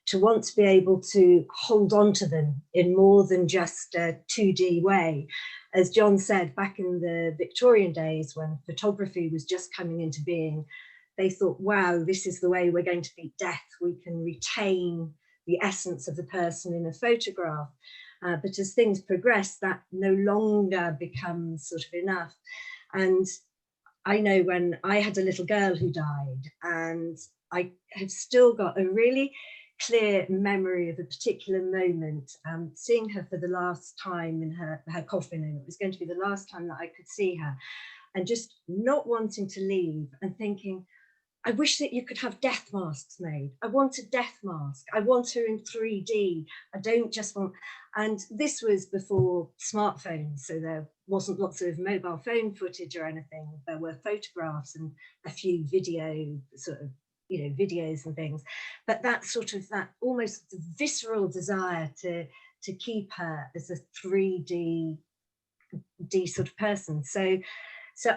to want to be able to hold on to them in more than just a 2D way. As John said, back in the Victorian days when photography was just coming into being, they thought, wow, this is the way we're going to beat death. We can retain the essence of the person in a photograph. But as things progress, that no longer becomes sort of enough. And I know when I had a little girl who died, and I have still got a really clear memory of a particular moment, seeing her for the last time in her coffin, and it was going to be the last time that I could see her, and just not wanting to leave and thinking, I wish that you could have death masks made. I want a death mask. I want her in 3D. I don't just want, and this was before smartphones, so there wasn't lots of mobile phone footage or anything. There were photographs and a few video sort of, videos and things, but that almost visceral desire to keep her as a 3D sort of person. So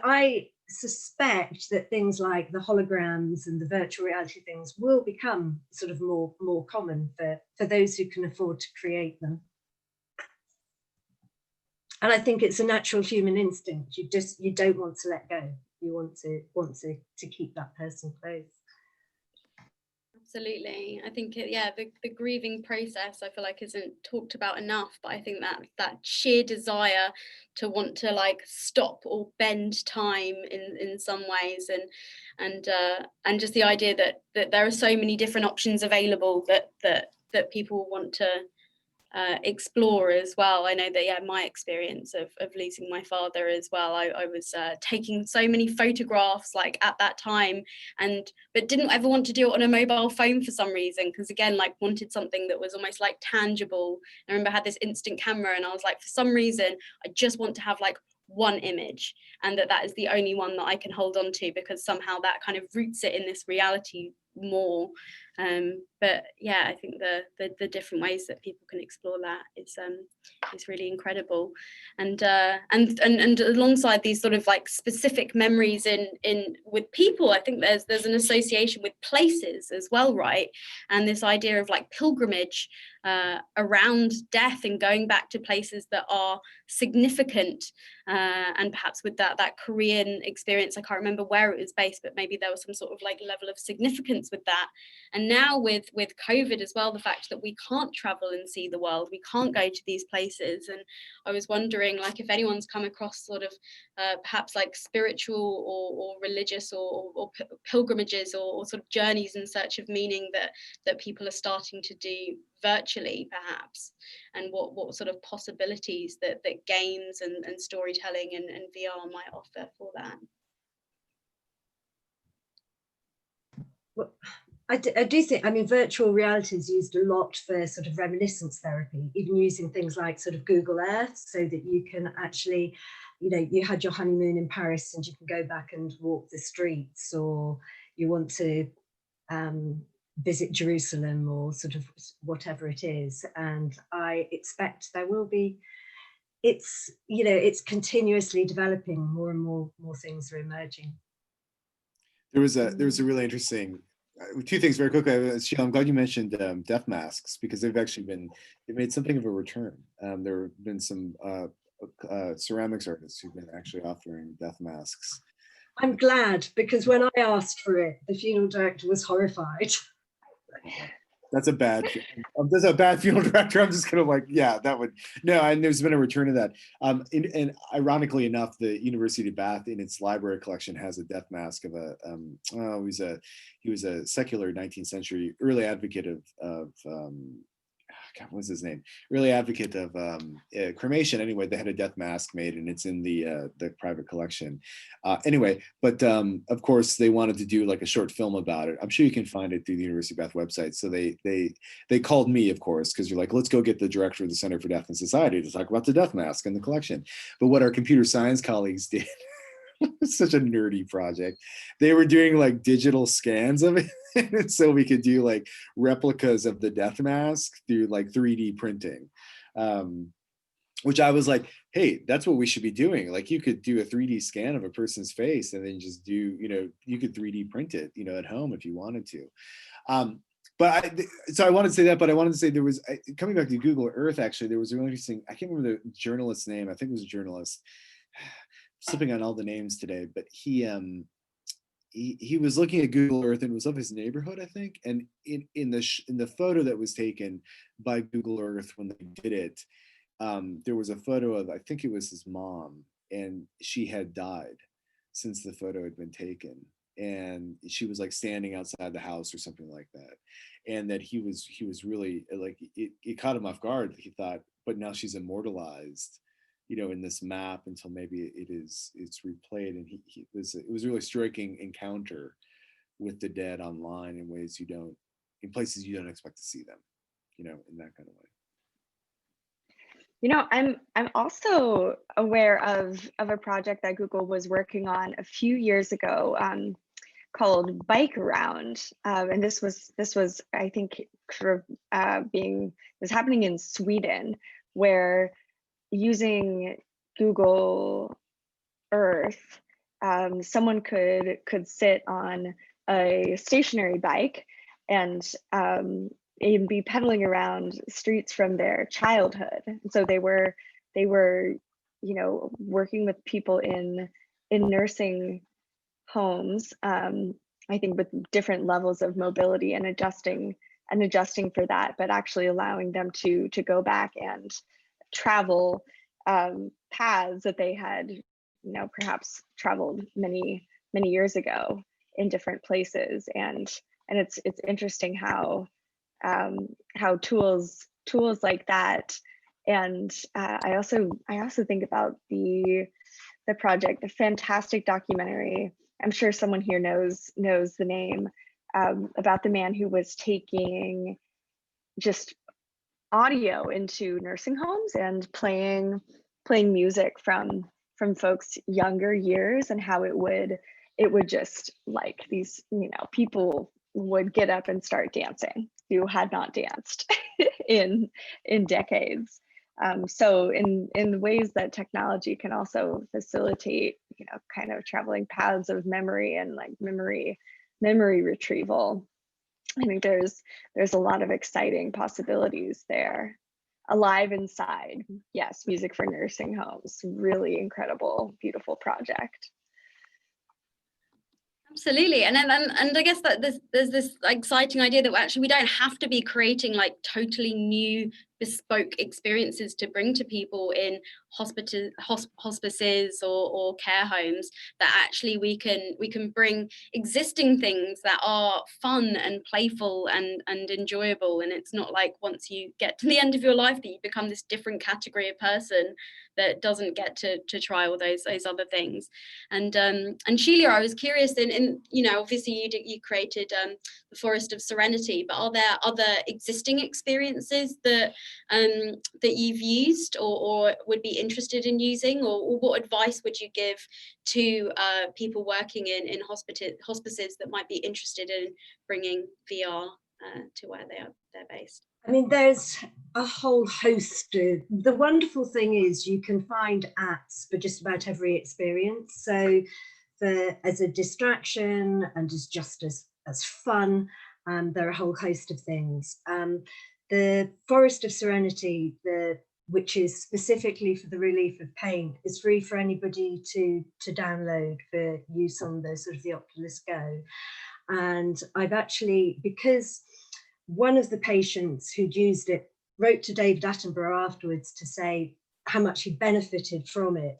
I suspect that things like the holograms and the virtual reality things will become sort of more common for those who can afford to create them. And I think it's a natural human instinct. You don't want to let go. You want to keep that person close. Absolutely. I think the grieving process, I feel like, isn't talked about enough, but I think that sheer desire to want to like stop or bend time in some ways, and just the idea that there are so many different options available that people want to explore as well. I know that my experience of losing my father as well, I was taking so many photographs like at that time, but didn't ever want to do it on a mobile phone for some reason, because again, like, wanted something that was almost like tangible. I remember I had this instant camera and I was like, for some reason I just want to have like one image, and that is the only one that I can hold on to, because somehow that kind of roots it in this reality more. But yeah, I think the different ways that people can explore that is really incredible, and alongside these sort of like specific memories in with people, I think there's an association with places as well, right? And this idea of like pilgrimage around death and going back to places that are significant, and perhaps with that Korean experience, I can't remember where it was based, but maybe there was some sort of like level of significance with that. And And now with COVID as well, the fact that we can't travel and see the world, we can't go to these places. And I was wondering, like, if anyone's come across sort of perhaps like spiritual or religious or pilgrimages or sort of journeys in search of meaning that people are starting to do virtually, perhaps, and what sort of possibilities that games and storytelling and VR might offer for that. Well, I do think, I mean, virtual reality is used a lot for sort of reminiscence therapy, even using things like sort of Google Earth, so that you can actually, you know, you had your honeymoon in Paris and you can go back and walk the streets, or you want to visit Jerusalem, or sort of whatever it is. And I expect there will be, it's, you know, it's continuously developing, more and more things are emerging. There was a really interesting, two things very quickly. Sheila, I'm glad you mentioned death masks, because they've made something of a return. There have been some ceramics artists who've been actually offering death masks. I'm glad, because when I asked for it, the funeral director was horrified. That's a bad funeral director. I'm just gonna like, yeah, that would, no, and there's been a return of that. And ironically enough, the University of Bath in its library collection has a death mask of he was a secular 19th century early advocate of God, what's his name? Early advocate of cremation. Anyway, they had a death mask made, and it's in the private collection. Anyway, but of course they wanted to do like a short film about it. I'm sure you can find it through the University of Bath website. So they called me, of course, because you're like, let's go get the director of the Center for Death and Society to talk about the death mask in the collection. But what our computer science colleagues did, it's such a nerdy project. They were doing like digital scans of it, so we could do like replicas of the death mask through like 3D printing, which I was like, hey, that's what we should be doing. Like, you could do a 3D scan of a person's face and then just do, you know, you could 3D print it, you know, at home if you wanted to. So I wanted to say that, but I wanted to say there was, coming back to Google Earth, actually, there was a really interesting, I can't remember the journalist's name. I think it was a journalist. Slipping on all the names today, but he was looking at Google Earth, and it was of his neighborhood, I think. And in the photo that was taken by Google Earth when they did it, there was a photo of, I think it was his mom, and she had died since the photo had been taken, and she was like standing outside the house or something like that. And that he was really like, it caught him off guard. He thought, but now she's immortalized, you know, in this map until maybe it's replayed. And it was a really striking encounter with the dead online in ways in places you don't expect to see them, you know, in that kind of way. You know, I'm also aware of a project that Google was working on a few years ago, called Bike Around, and this was I think sort of was happening in Sweden, where using Google Earth, someone could sit on a stationary bike and be pedaling around streets from their childhood. And so they were, you know, working with people in nursing homes, I think with different levels of mobility and adjusting for that, but actually allowing them to go back and travel paths that they had, you know, perhaps traveled many years ago in different places. And it's interesting how tools like that. And I also think about the project, the fantastic documentary, I'm sure someone here knows the name, about the man who was taking just audio into nursing homes and playing music from folks' younger years, and how it would just, like, these, you know, people would get up and start dancing who had not danced in decades. So in ways that technology can also facilitate, you know, kind of traveling paths of memory and like memory retrieval, I think there's a lot of exciting possibilities there. Alive Inside, yes, music for nursing homes, really incredible, beautiful project. Absolutely, and I guess that there's this exciting idea that actually we don't have to be creating like totally new bespoke experiences to bring to people in hospices or care homes. That actually we can bring existing things that are fun and playful and enjoyable, and it's not like once you get to the end of your life that you become this different category of person that doesn't get to try all those other things. And Sheila, I was curious in obviously you created the Forest of Serenity, but are there other existing experiences that you've used or would be interested in using, or what advice would you give to people working in hospices that might be interested in bringing VR to where they're based? I mean, there's a whole host of, the wonderful thing is you can find apps for just about every experience. So as a distraction and as fun, there are a whole host of things. The Forest of Serenity, which is specifically for the relief of pain, is free for anybody to download for use on the Oculus Go. And I've actually, because one of the patients who'd used it wrote to David Attenborough afterwards to say how much he benefited from it.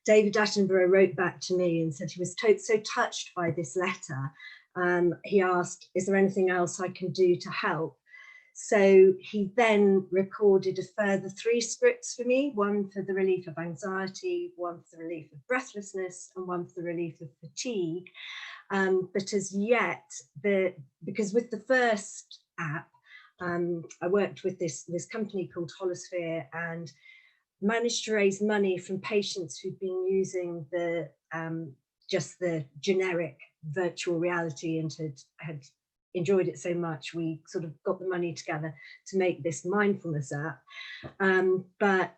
David Attenborough wrote back to me and said he was so touched by this letter. He asked, is there anything else I can do to help? So he then recorded a further 3 scripts for me, one for the relief of anxiety, one for the relief of breathlessness, and one for the relief of fatigue. But as yet, because with the first app, I worked with this company called Holosphere and managed to raise money from patients who'd been using just the generic virtual reality and had enjoyed it so much. We sort of got the money together to make this mindfulness app. But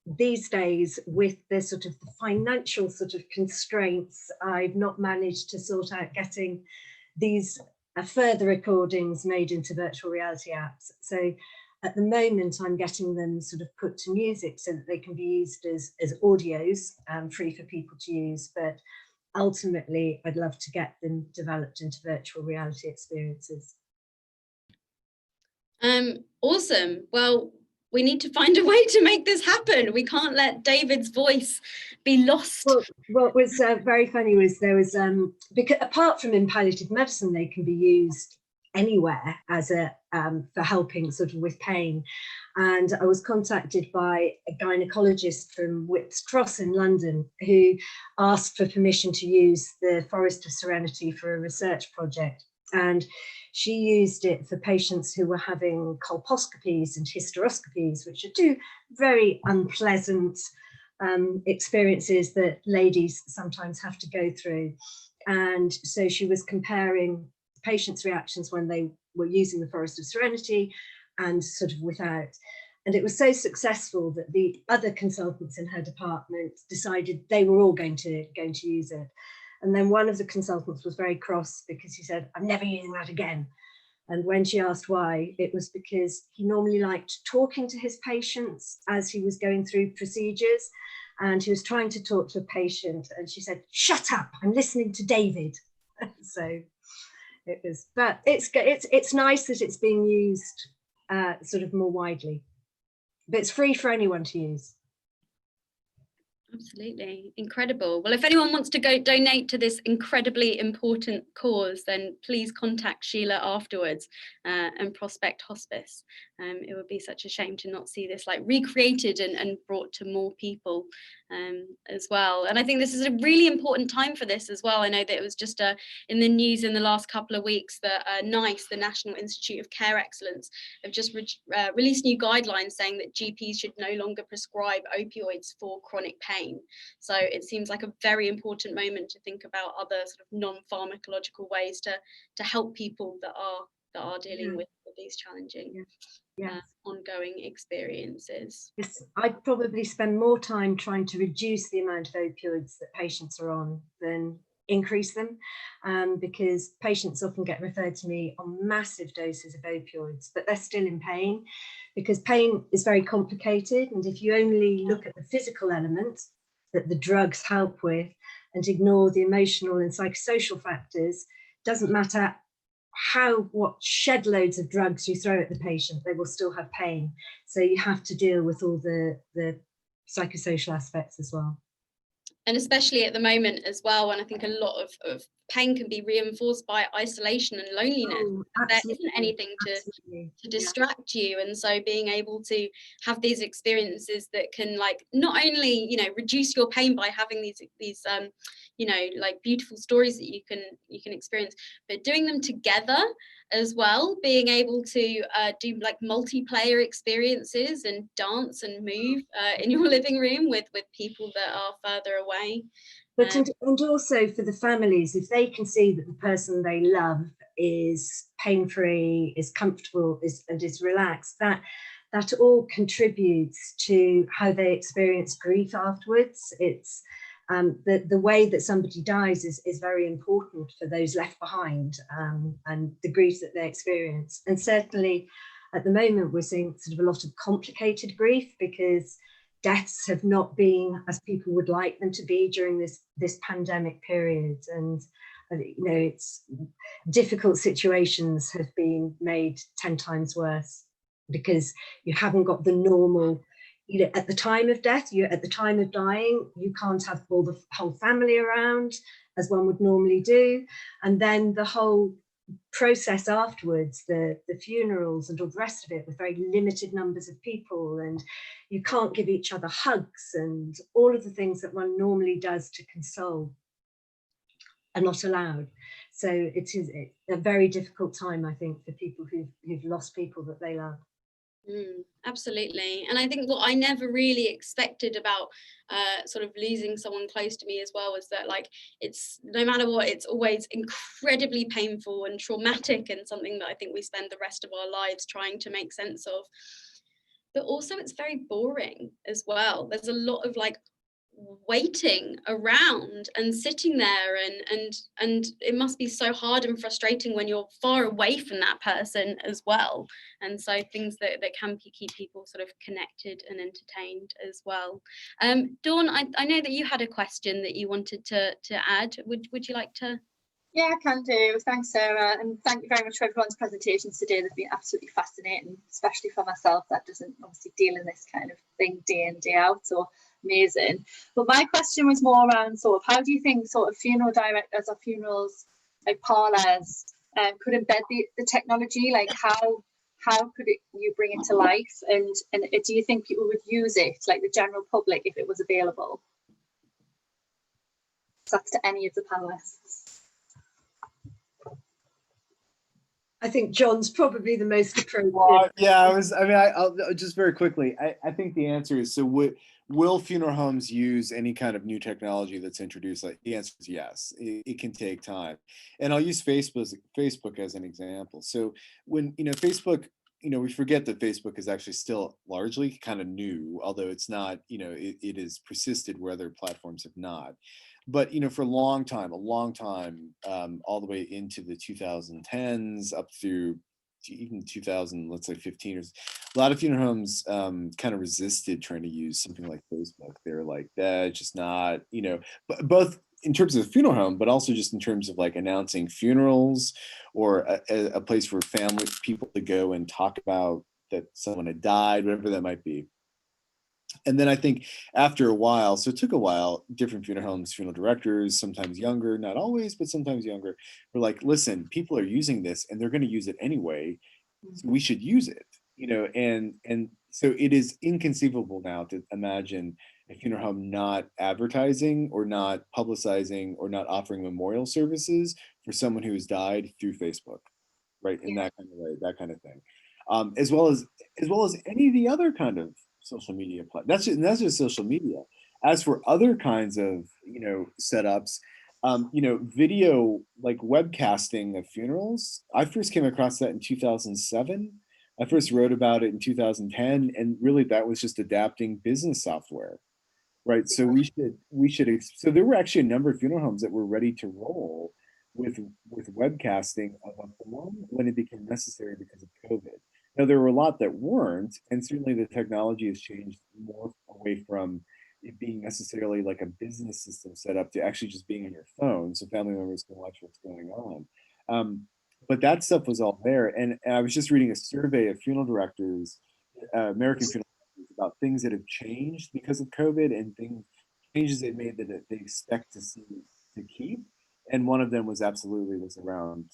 these days, with the the financial constraints, I've not managed to sort out getting these further recordings made into virtual reality apps. So at the moment, I'm getting them put to music so that they can be used as audios, free for people to use. But ultimately, I'd love to get them developed into virtual reality experiences. Awesome. Well, we need to find a way to make this happen. We can't let David's voice be lost. Well, what was very funny was there was, because apart from in palliative medicine, they can be used anywhere as for helping with pain. And I was contacted by a gynecologist from Whipps Cross in London who asked for permission to use the Forest of Serenity for a research project. And she used it for patients who were having colposcopies and hysteroscopies, which are 2 very unpleasant experiences that ladies sometimes have to go through. And so she was comparing patients' reactions when they were using the Forest of Serenity and without. And it was so successful that the other consultants in her department decided they were all going to use it. And then one of the consultants was very cross because he said, I'm never using that again. And when she asked why, it was because he normally liked talking to his patients as he was going through procedures. And he was trying to talk to a patient and she said, shut up, I'm listening to David. So it was, but it's nice that it's being used more widely. But it's free for anyone to use. Absolutely. Incredible. Well, if anyone wants to go donate to this incredibly important cause, then please contact Sheila afterwards and Prospect Hospice. It would be such a shame to not see this recreated and brought to more people as well. And I think this is a really important time for this as well. I know that it was just in the news in the last couple of weeks that NICE, the National Institute of Care Excellence, have just released new guidelines saying that GPs should no longer prescribe opioids for chronic pain. So it seems like a very important moment to think about other non-pharmacological ways to help people that are dealing with these challenging ongoing experiences. Yes, I'd probably spend more time trying to reduce the amount of opioids that patients are on than increase them, because patients often get referred to me on massive doses of opioids, but they're still in pain because pain is very complicated. And if you only look at the physical element that the drugs help with and ignore the emotional and psychosocial factors, doesn't matter what shed loads of drugs you throw at the patient, they will still have pain. So you have to deal with all the psychosocial aspects as well. And especially at the moment as well, and I think a lot of pain can be reinforced by isolation and loneliness. Oh, there isn't anything to distract you, and so being able to have these experiences that can, like, not only, you know, reduce your pain by having these you know, like beautiful stories that you can experience, but doing them together as well, being able to do like multiplayer experiences and dance and move in your living room with people that are further away. But and also for the families, if they can see that the person they love is pain-free, is comfortable, and is relaxed, that all contributes to how they experience grief afterwards. It's the way that somebody dies is very important for those left behind, and the grief that they experience. And certainly at the moment, we're seeing sort of a lot of complicated grief, because deaths have not been as people would like them to be during this pandemic period. And you know, it's difficult situations have been made 10 times worse, because you haven't got the normal, you know, at the time of death, at the time of dying, you can't have the whole family around as one would normally do. And then the whole process afterwards, the funerals and all the rest of it, with very limited numbers of people, and you can't give each other hugs, and all of the things that one normally does to console are not allowed. So it's a very difficult time, I think, for people who've lost people that they love. Absolutely. And I think what I never really expected about sort of losing someone close to me as well was that, like, it's, no matter what, it's always incredibly painful and traumatic, and something that I think we spend the rest of our lives trying to make sense of. But also it's very boring as well. There's a lot of, like, waiting around and sitting there, and it must be so hard and frustrating when you're far away from that person as well. And so things that can keep people sort of connected and entertained as well. Dawn, I know that you had a question that you wanted to add. Would you like to? Yeah, I can do. Thanks, Sarah, and thank you very much for everyone's presentations today. They've been absolutely fascinating, especially for myself that doesn't obviously deal in this kind of thing day in, day out. So amazing. But my question was more around sort of, how do you think sort of funeral directors or funerals, like parlours, could embed the technology? Like how could you bring it to life, and do you think people would use it, like the general public, if it was available? So that's to any of the panelists. I think John's probably the most appropriate. Yeah, I'll just very quickly. I think the answer is, so will funeral homes use any kind of new technology that's introduced? Like, the answer is yes. It can take time, and I'll use Facebook as an example. So when, you know, Facebook, you know, we forget that Facebook is actually still largely kind of new, although it's not, you know, it has persisted where other platforms have not. But, you know, for a long time, all the way into the 2010s up through even 2000, let's say 15, a lot of funeral homes kind of resisted trying to use something like Facebook. They're like, that's just not, you know, both in terms of the funeral home, but also just in terms of like announcing funerals, or a place for family people to go and talk about that someone had died, whatever that might be. And then I think after a while, so it took a while, different funeral homes, funeral directors, sometimes younger, not always, but sometimes younger, were like, listen, people are using this and they're going to use it anyway, so we should use it, you know. And so it is inconceivable now to imagine a funeral home not advertising or not publicizing or not offering memorial services for someone who has died through Facebook, right? In that kind of way, that kind of thing, as well as any of the other kind of social media that's just social media. As for other kinds of, you know, setups, you know, video, like webcasting of funerals, I first came across that in 2007. I first wrote about it in 2010, and really that was just adapting business software, right? So so there were actually a number of funeral homes that were ready to roll with webcasting of a form when it became necessary because of COVID. Now, there were a lot that weren't, and certainly the technology has changed more away from, it being necessarily like a business system set up to actually just being on your phone so family members can watch what's going on. But that stuff was all there. And I was just reading a survey of funeral directors, American funeral directors, about things that have changed because of COVID and changes they've made that they expect to see to keep. And one of them was around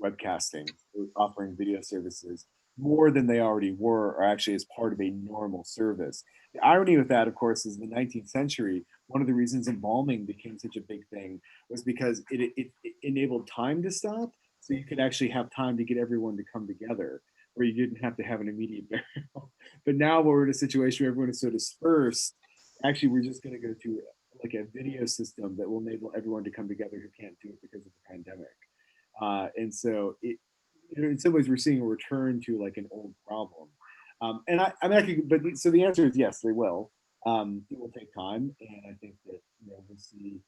webcasting, offering video services more than they already were, or actually as part of a normal service. The irony with that, of course, is in the 19th century, one of the reasons embalming became such a big thing was because it enabled time to stop, so you could actually have time to get everyone to come together, where you didn't have to have an immediate burial. But now we're in a situation where everyone is so dispersed, actually we're just going to go to like a video system that will enable everyone to come together who can't do it because of the pandemic. And so in some ways we're seeing a return to like an old problem. And so the answer is yes, they will. It will take time, and I think that we'll see,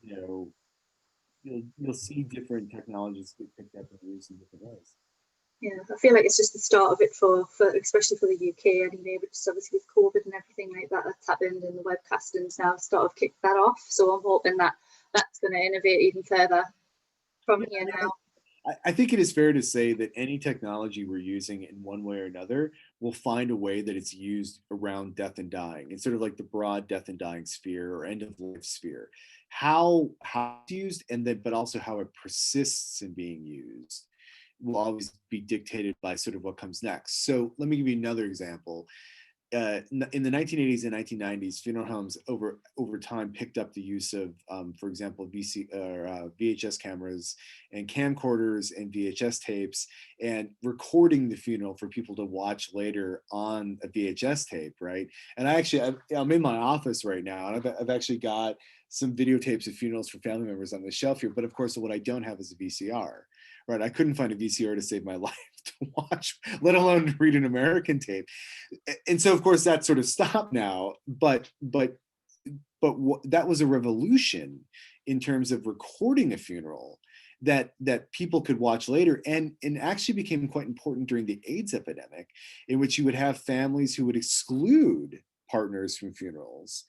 you'll see different technologies get picked up and used in different ways. Yeah, I feel like it's just the start of it for especially for the UK. And just obviously with COVID and everything like that that's happened, and the webcasting's now sort of kicked that off. So I'm hoping that that's going to innovate even further from here now. I think it is fair to say that any technology we're using in one way or another will find a way that it's used around death and dying. It's sort of like the broad death and dying sphere or end of life sphere. How it's used, and then but also how it persists in being used will always be dictated by sort of what comes next. So let me give you another example. In the 1980s and 1990s, funeral homes over time picked up the use of, for example, VHS cameras and camcorders and VHS tapes, and recording the funeral for people to watch later on a VHS tape, right? And I'm in my office right now, and I've actually got some videotapes of funerals for family members on the shelf here. But of course, what I don't have is a VCR, right? I couldn't find a VCR to save my life to watch, let alone read an American tape. And so, of course, that sort of stopped now. But that was a revolution in terms of recording a funeral that people could watch later, and actually became quite important during the AIDS epidemic, in which you would have families who would exclude partners from funerals.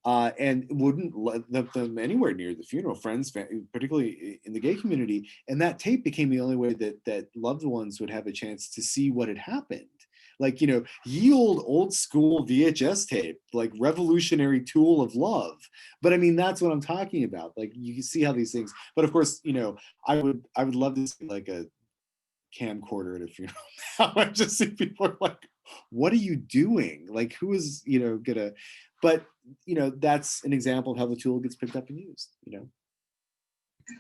And wouldn't let them anywhere near the funeral, friends, particularly in the gay community. And that tape became the only way that loved ones would have a chance to see what had happened. Like, ye old school VHS tape, like revolutionary tool of love. But I mean, that's what I'm talking about. Like, you can see how these things, but of course, I would love to see like a camcorder at a funeral. I just see people are like, what are you doing? Like, who is, gonna, but that's an example of how the tool gets picked up and used.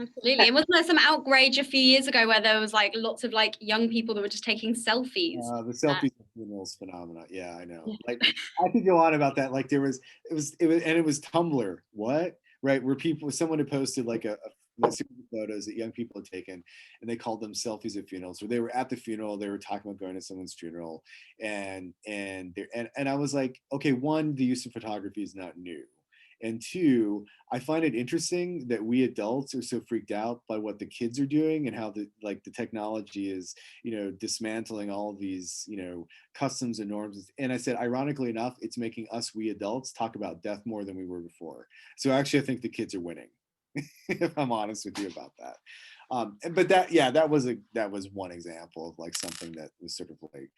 Absolutely. And wasn't there some outrage a few years ago where there was like lots of like young people that were just taking selfies? The selfies at funerals phenomena. Yeah, I know. Like, I could go on about that. Like, it was Tumblr. What? Right? Where someone had posted like a series of photos that young people had taken, and they called them selfies at funerals. Where they were at the funeral, they were talking about going to someone's funeral, and I was like, okay, one, the use of photography is not new. And two, I find it interesting that we adults are so freaked out by what the kids are doing and how the technology is, dismantling all of these, customs and norms. And I said, ironically enough, it's making we adults talk about death more than we were before. So actually, I think the kids are winning, if I'm honest with you about that. But that was one example of like something that was sort of like,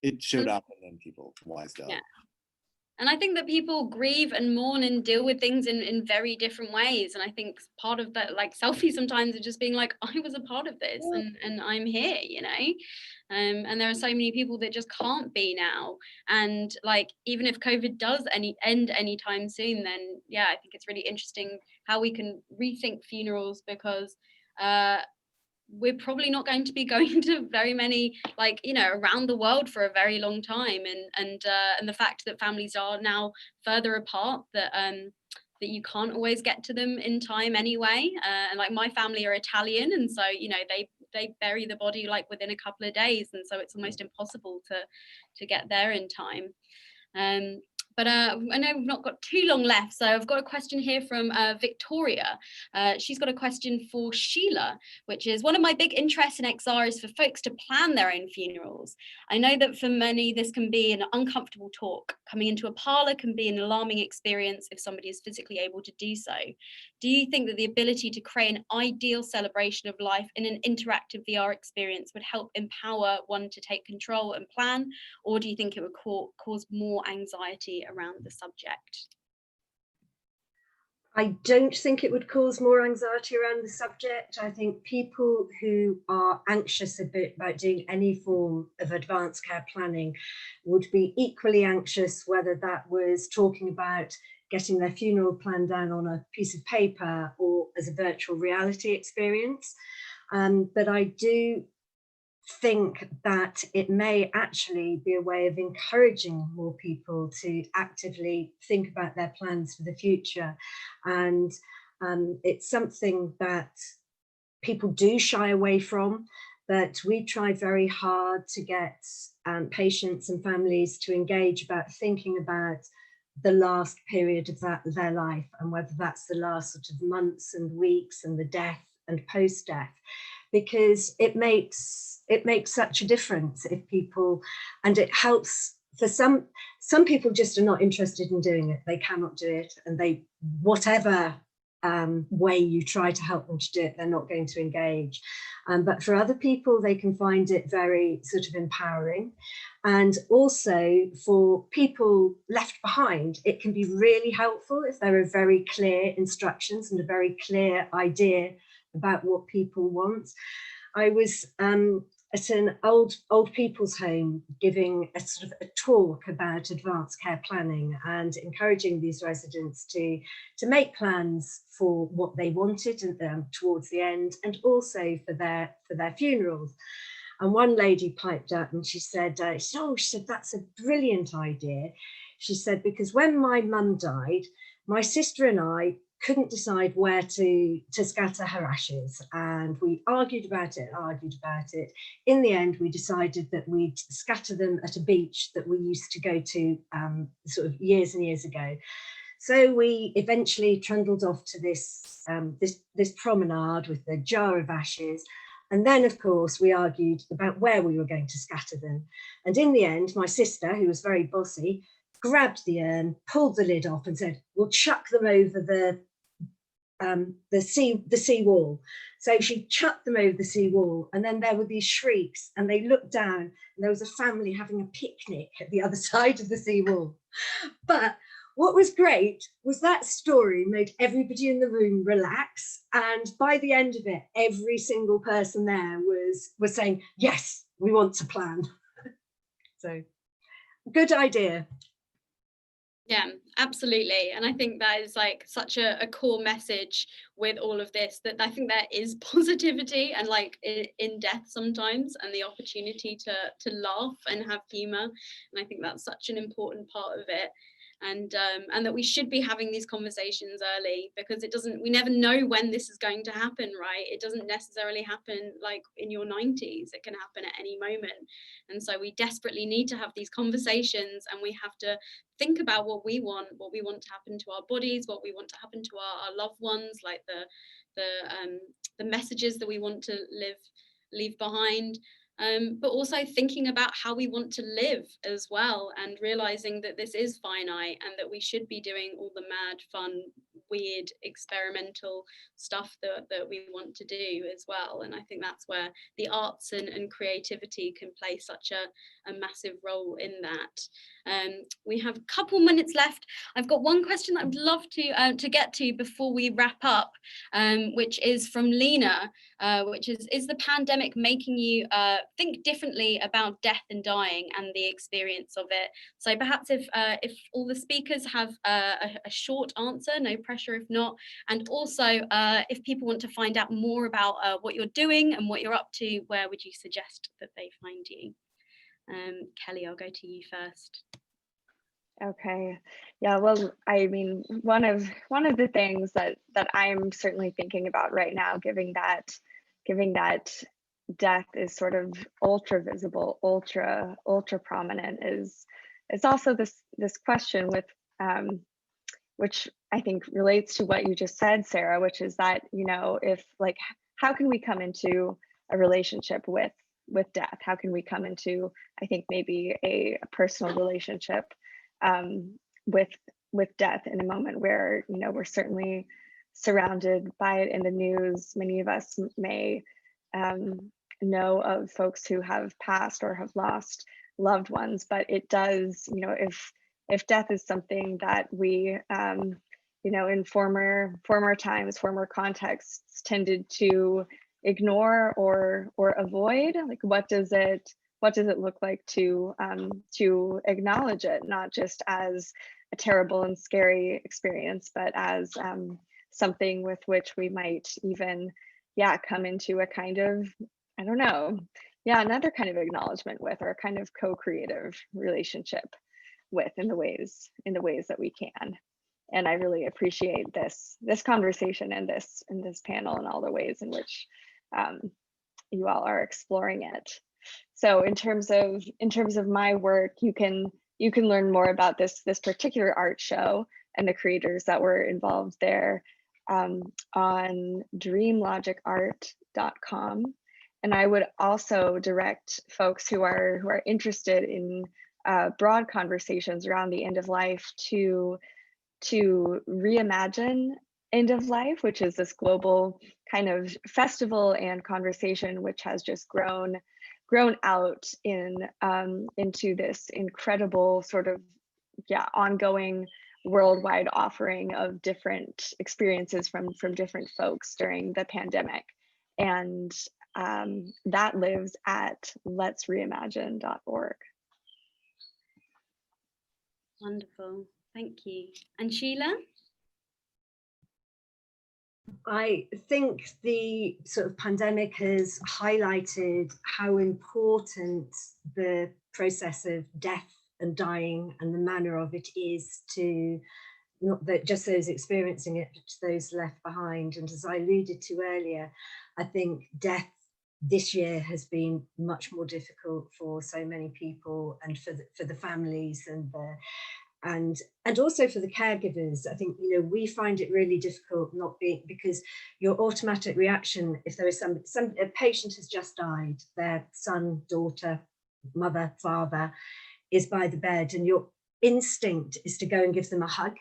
it showed up and then people wised up. Yeah. And I think that people grieve and mourn and deal with things in very different ways. And I think part of that, like selfies sometimes are just being like, I was a part of this and I'm here, and there are so many people that just can't be now. And like, even if COVID does end anytime soon, then yeah, I think it's really interesting how we can rethink funerals, because we're probably not going to be going to very many, around the world for a very long time, and the fact that families are now further apart, that you can't always get to them in time anyway. And like, my family are Italian, and so they bury the body like within a couple of days, and so it's almost impossible to get there in time. But I know we've not got too long left, so I've got a question here from Victoria. She's got a question for Sheila, which is, one of my big interests in XR is for folks to plan their own funerals. I know that for many, this can be an uncomfortable talk. coming into a parlour can be an alarming experience if somebody is physically able to do so. Do you think that the ability to create an ideal celebration of life in an interactive VR experience would help empower one to take control and plan, or do you think it would cause more anxiety around the subject? I don't think it would cause more anxiety around the subject. I think people who are anxious about doing any form of advanced care planning would be equally anxious, whether that was talking about getting their funeral planned down on a piece of paper or as a virtual reality experience. But I do think that it may actually be a way of encouraging more people to actively think about their plans for the future. And it's something that people do shy away from, but we try very hard to get patients and families to engage about thinking about the last period of their life, and whether that's the last sort of months and weeks and the death and post-death, because it makes such a difference if people, and it helps for some people just are not interested in doing it. They cannot do it, and they, whatever way you try to help them to do it, they're not going to engage. But for other people, they can find it very sort of empowering. And also for people left behind, it can be really helpful if there are very clear instructions and a very clear idea about what people want. I was at an old people's home giving a sort of a talk about advanced care planning and encouraging these residents to make plans for what they wanted towards the end, and also for their funerals. And one lady piped up and she said, oh, she said, that's a brilliant idea. She said, because when my mum died, my sister and I couldn't decide where to scatter her ashes, and we argued about it. In the end, we decided that we'd scatter them at a beach that we used to go to sort of years and years ago. So we eventually trundled off to this promenade with the jar of ashes. And then, of course, we argued about where we were going to scatter them. And in the end, my sister, who was very bossy, grabbed the urn, pulled the lid off and said, we'll chuck them over the sea wall. So she chucked them over the sea wall, and then there were these shrieks, and they looked down and there was a family having a picnic at the other side of the sea wall. But what was great was that story made everybody in the room relax, and by the end of it, every single person there was saying, yes, we want to plan. So good idea. Yeah, absolutely. And I think that is like such a core message with all of this, that I think there is positivity and like in death sometimes, and the opportunity to laugh and have humor. And I think that's such an important part of it. And that we should be having these conversations early, because we never know when this is going to happen, right? It doesn't necessarily happen like in your 90s, it can happen at any moment. And so we desperately need to have these conversations, and we have to think about what we want to happen to our bodies, what we want to happen to our loved ones, like the messages that we want to leave behind. But also thinking about how we want to live as well, and realizing that this is finite, and that we should be doing all the mad, fun, weird, experimental stuff that we want to do as well. And I think that's where the arts and creativity can play such a massive role in that. We have a couple minutes left. I've got one question that I'd love to get to before we wrap up, which is from Lena, which is the pandemic making you think differently about death and dying and the experience of it? So perhaps if all the speakers have a short answer, no pressure if not, and also if people want to find out more about what you're doing and what you're up to, where would you suggest that they find you? Kelly, I'll go to you first. Okay, yeah, well, I mean, one of the things that I'm certainly thinking about right now, given that death is sort of ultra visible, ultra prominent, is also this question with which I think relates to what you just said, Sarah, which is that, you know, if like, how can we come into a relationship with death? How can we come into, I think, maybe a personal relationship with death in a moment where, you know, we're certainly surrounded by it in the news. Many of us may know of folks who have passed or have lost loved ones, but it does, you know, if death is something that we, you know, in former times, former contexts tended to ignore or avoid, like what does it look like to acknowledge it, not just as a terrible and scary experience, but as something with which we might even, come into a kind of, I don't know, another kind of acknowledgement with, or a kind of co-creative relationship with, in the ways that we can. And I really appreciate this conversation and this panel and all the ways in which you all are exploring it. So in terms of my work, you can learn more about this particular art show and the creators that were involved there on dreamlogicart.com. And I would also direct folks who are interested in broad conversations around the end of life to reimagine End of Life, which is this global kind of festival and conversation which has just grown out into this incredible sort of ongoing worldwide offering of different experiences from different folks during the pandemic. And that lives at letsreimagine.org. Wonderful, thank you. And Sheila? I think the sort of pandemic has highlighted how important the process of death and dying and the manner of it is to not just those experiencing it, but to those left behind. And as I alluded to earlier, I think death this year has been much more difficult for so many people, and for the families and also for the caregivers. I think, you know, we find it really difficult because your automatic reaction, if there is a patient has just died, their son, daughter, mother, father is by the bed, and your instinct is to go and give them a hug,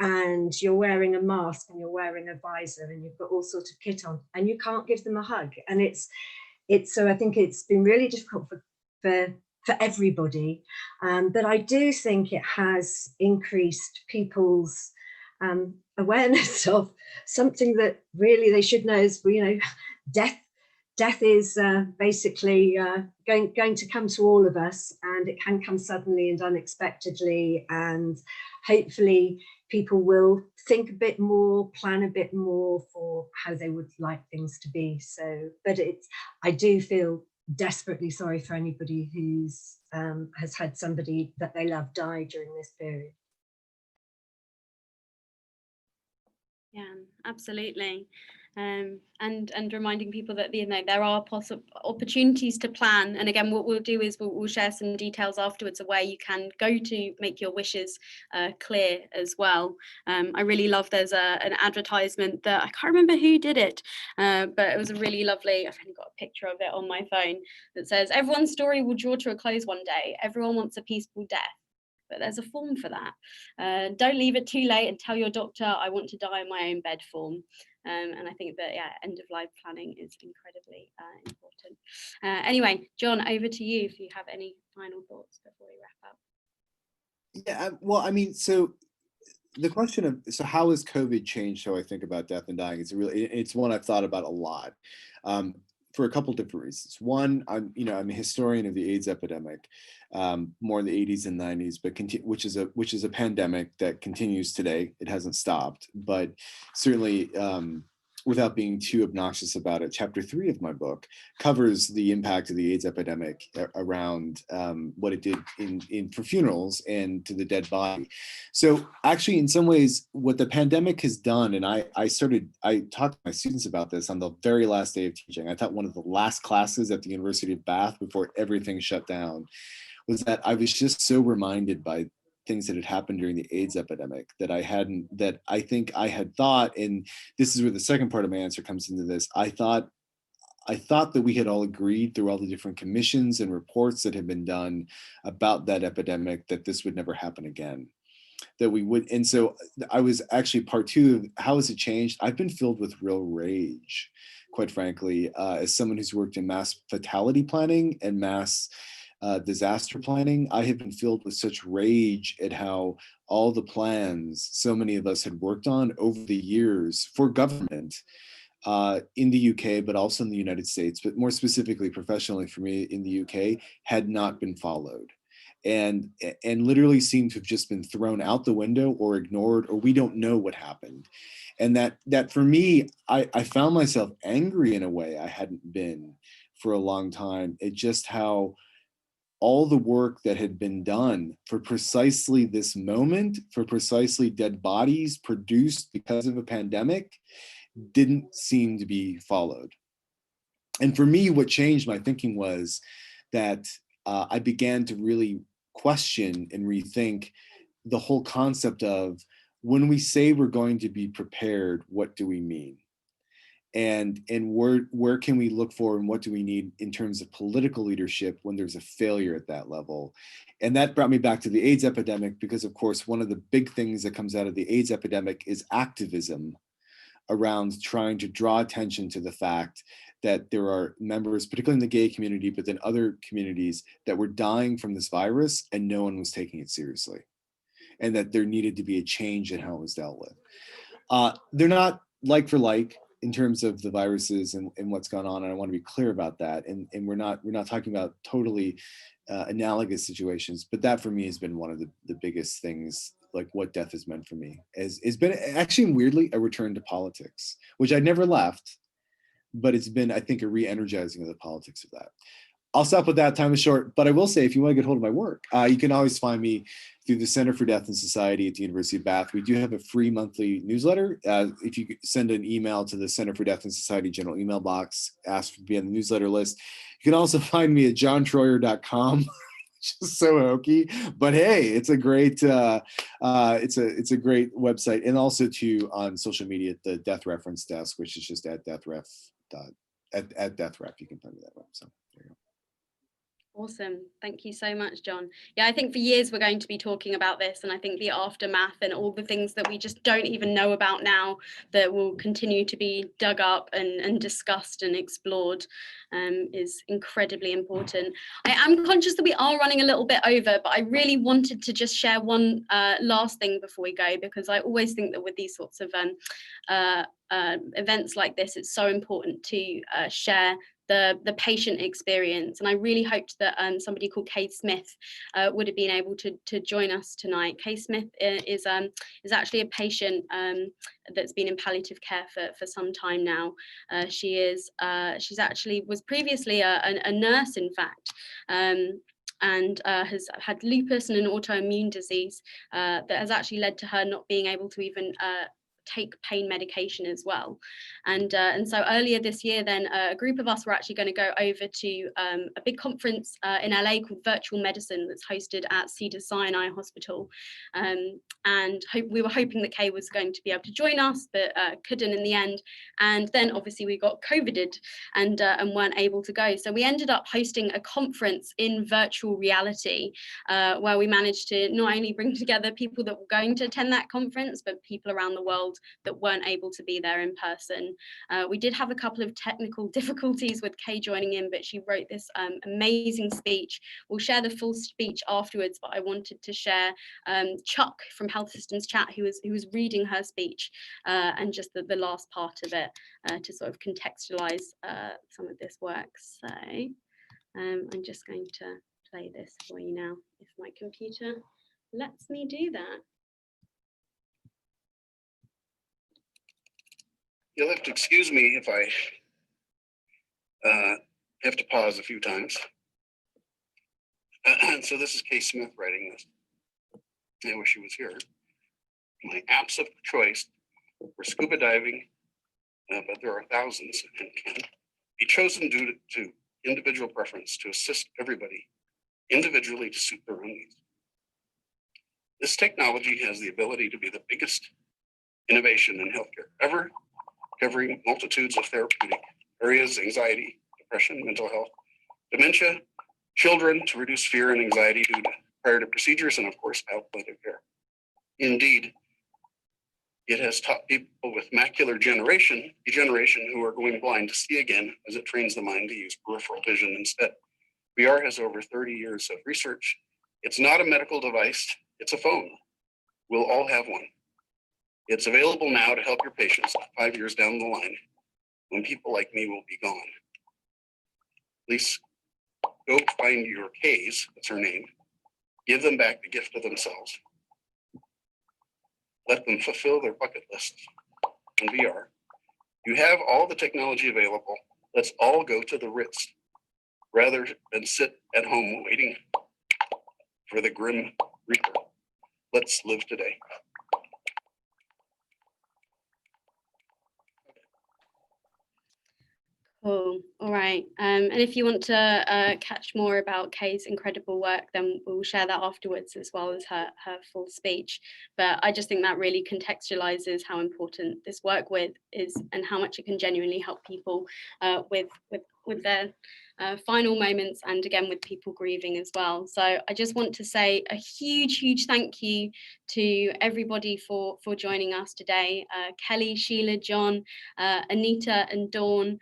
and you're wearing a mask and you're wearing a visor and you've got all sorts of kit on, and you can't give them a hug. And it's so I think it's been really difficult for everybody, but I do think it has increased people's awareness of something that really they should know is, you know, death is basically going to come to all of us, and it can come suddenly and unexpectedly, and hopefully people will think a bit more, plan a bit more for how they would like things to be. So, but I do feel desperately sorry for anybody who's has had somebody that they love die during this period. Yeah, absolutely. And reminding people that, you know, there are possible opportunities to plan. And again, what we'll do is we'll share some details afterwards of where you can go to make your wishes clear as well. I really love, there's an advertisement that I can't remember who did it, but it was a really lovely, I've only got a picture of it on my phone, that says, everyone's story will draw to a close one day. Everyone wants a peaceful death, but there's a form for that. Don't leave it too late and tell your doctor, I want to die in my own bed form. And I think that, end of life planning is incredibly important. Anyway, John, over to you if you have any final thoughts before we wrap up. Yeah, well, I mean, so the question of, so how has COVID changed how I think about death and dying? It's one I've thought about a lot. For a couple different reasons. One, I'm a historian of the AIDS epidemic, more in the 80s and 90s, but which is a pandemic that continues today. It hasn't stopped, but certainly without being too obnoxious about it, chapter 3 of my book covers the impact of the AIDS epidemic around what it did for funerals and to the dead body. So actually, in some ways, what the pandemic has done, and I talked to my students about this on the very last day of teaching. I taught one of the last classes at the University of Bath before everything shut down, was that I was just so reminded by things that had happened during the AIDS epidemic that I think I had thought, and this is where the second part of my answer comes into this, I thought I thought that we had all agreed through all the different commissions and reports that had been done about that epidemic that this would never happen again. That we would, and so I was actually part two of how has it changed? I've been filled with real rage, quite frankly, as someone who's worked in mass fatality planning and mass disaster planning. I have been filled with such rage at how all the plans so many of us had worked on over the years for government in the UK, but also in the United States, but more specifically professionally for me in the UK, had not been followed. And literally seem to have just been thrown out the window or ignored, or we don't know what happened. And that for me, I found myself angry in a way I hadn't been for a long time at just how all the work that had been done for precisely this moment, for precisely dead bodies produced because of a pandemic, didn't seem to be followed. And for me, what changed my thinking was that I began to really question and rethink the whole concept of when we say we're going to be prepared, what do we mean? And where can we look for and what do we need in terms of political leadership when there's a failure at that level? And that brought me back to the AIDS epidemic, because of course, one of the big things that comes out of the AIDS epidemic is activism around trying to draw attention to the fact that there are members, particularly in the gay community, but then other communities, that were dying from this virus and no one was taking it seriously. And that there needed to be a change in how it was dealt with. They're not like for like in terms of the viruses and what's gone on. And I want to be clear about that. And we're not talking about totally analogous situations, but that for me has been one of the biggest things, like what death has meant for me. It's been actually weirdly a return to politics, which I never left, but it's been, I think, a re-energizing of the politics of that. I'll stop with that, time is short, but I will say if you want to get hold of my work, you can always find me through the Center for Death and Society at the University of Bath. We do have a free monthly newsletter. If you send an email to the Center for Death and Society general email box, ask to be on the newsletter list. You can also find me at johntroyer.com, which is so hokey, but hey, it's a great it's a great website, and also too on social media at the Death Reference Desk, which is just at deathref. At deathref. You can find me that way. So there you go. Awesome. Thank you so much, John. Yeah, I think for years we're going to be talking about this, and I think the aftermath and all the things that we just don't even know about now that will continue to be dug up and discussed and explored is incredibly important. I am conscious that we are running a little bit over, but I really wanted to just share one last thing before we go, because I always think that with these sorts of events like this, it's so important to share the patient experience. And I really hoped that somebody called Kay Smith would have been able to join us tonight. Kay Smith is actually a patient that's been in palliative care for some time now. She's actually was previously a nurse, in fact. And has had lupus and an autoimmune disease that has actually led to her not being able to even take pain medication as well. And so earlier this year then a group of us were actually going to go over to a big conference in LA called Virtual Medicine that's hosted at CDAS Sinai Hospital, and we were hoping that Kay was going to be able to join us, but couldn't in the end. And then obviously we got COVIDed and weren't able to go, so we ended up hosting a conference in virtual reality where we managed to not only bring together people that were going to attend that conference, but people around the world that weren't able to be there in person. We did have a couple of technical difficulties with Kay joining in, but she wrote this amazing speech. We'll share the full speech afterwards, but I wanted to share Chuck from Health Systems Chat, who was reading her speech, and just the last part of it to sort of contextualize some of this work. So I'm just going to play this for you now, if my computer lets me do that. You'll have to excuse me if I have to pause a few times. So this is Kay Smith writing this. I wish she was here. My apps of choice for scuba diving, but there are thousands, and can be chosen due to individual preference to assist everybody individually to suit their own needs. This technology has the ability to be the biggest innovation in healthcare ever, covering multitudes of therapeutic areas: anxiety, depression, mental health, dementia, children to reduce fear and anxiety due to prior to procedures, and of course, palliative care. Indeed, it has taught people with macular degeneration who are going blind to see again, as it trains the mind to use peripheral vision instead. VR has over 30 years of research. It's not a medical device, it's a phone. We'll all have one. It's available now to help your patients 5 years down the line when people like me will be gone. Please go find your K's, that's her name, give them back the gift of themselves. Let them fulfill their bucket list in VR. You have all the technology available. Let's all go to the Ritz rather than sit at home waiting for the grim reaper. Let's live today. Cool. All right. And if you want to catch more about Kay's incredible work, then we'll share that afterwards as well as her full speech. But I just think that really contextualizes how important this work is and how much it can genuinely help people with their final moments, and again with people grieving as well. So I just want to say a huge thank you to everybody for joining us today. Kelly, Sheila, John, Anita and Dawn.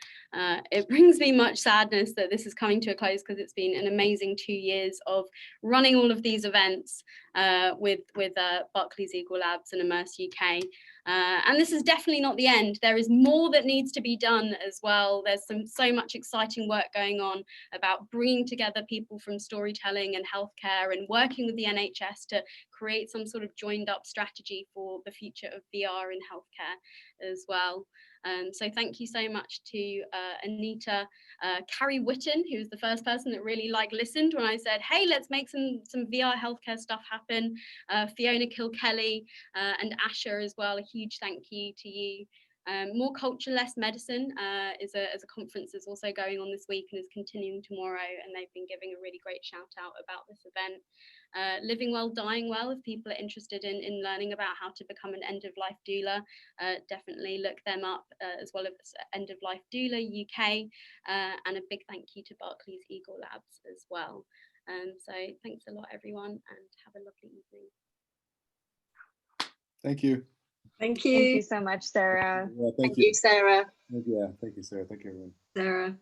It brings me much sadness that this is coming to a close, because it's been an amazing 2 years of running all of these events with Barclays Eagle Labs and Immerse UK. And this is definitely not the end. There is more that needs to be done as well. There's so much exciting work going on about bringing together people from storytelling and healthcare and working with the NHS to create some sort of joined up strategy for the future of VR in healthcare as well. So thank you so much to Anita, Carrie Witten, who was the first person that really listened when I said, hey, let's make some VR healthcare stuff happen. Fiona Kilkelly and Asher as well, a huge thank you to you. More Culture, Less Medicine is a conference that's also going on this week and is continuing tomorrow, and they've been giving a really great shout out about this event. Living Well, Dying Well, if people are interested in learning about how to become an end-of-life doula, definitely look them up, as well as End of Life Doula UK, and a big thank you to Barclays Eagle Labs as well. So thanks a lot everyone, and have a lovely evening. Thank you. Thank you. Thank you so much, Sarah. Yeah, Thank you, Sarah. Yeah, thank you, Sarah. Thank you, everyone. Sarah.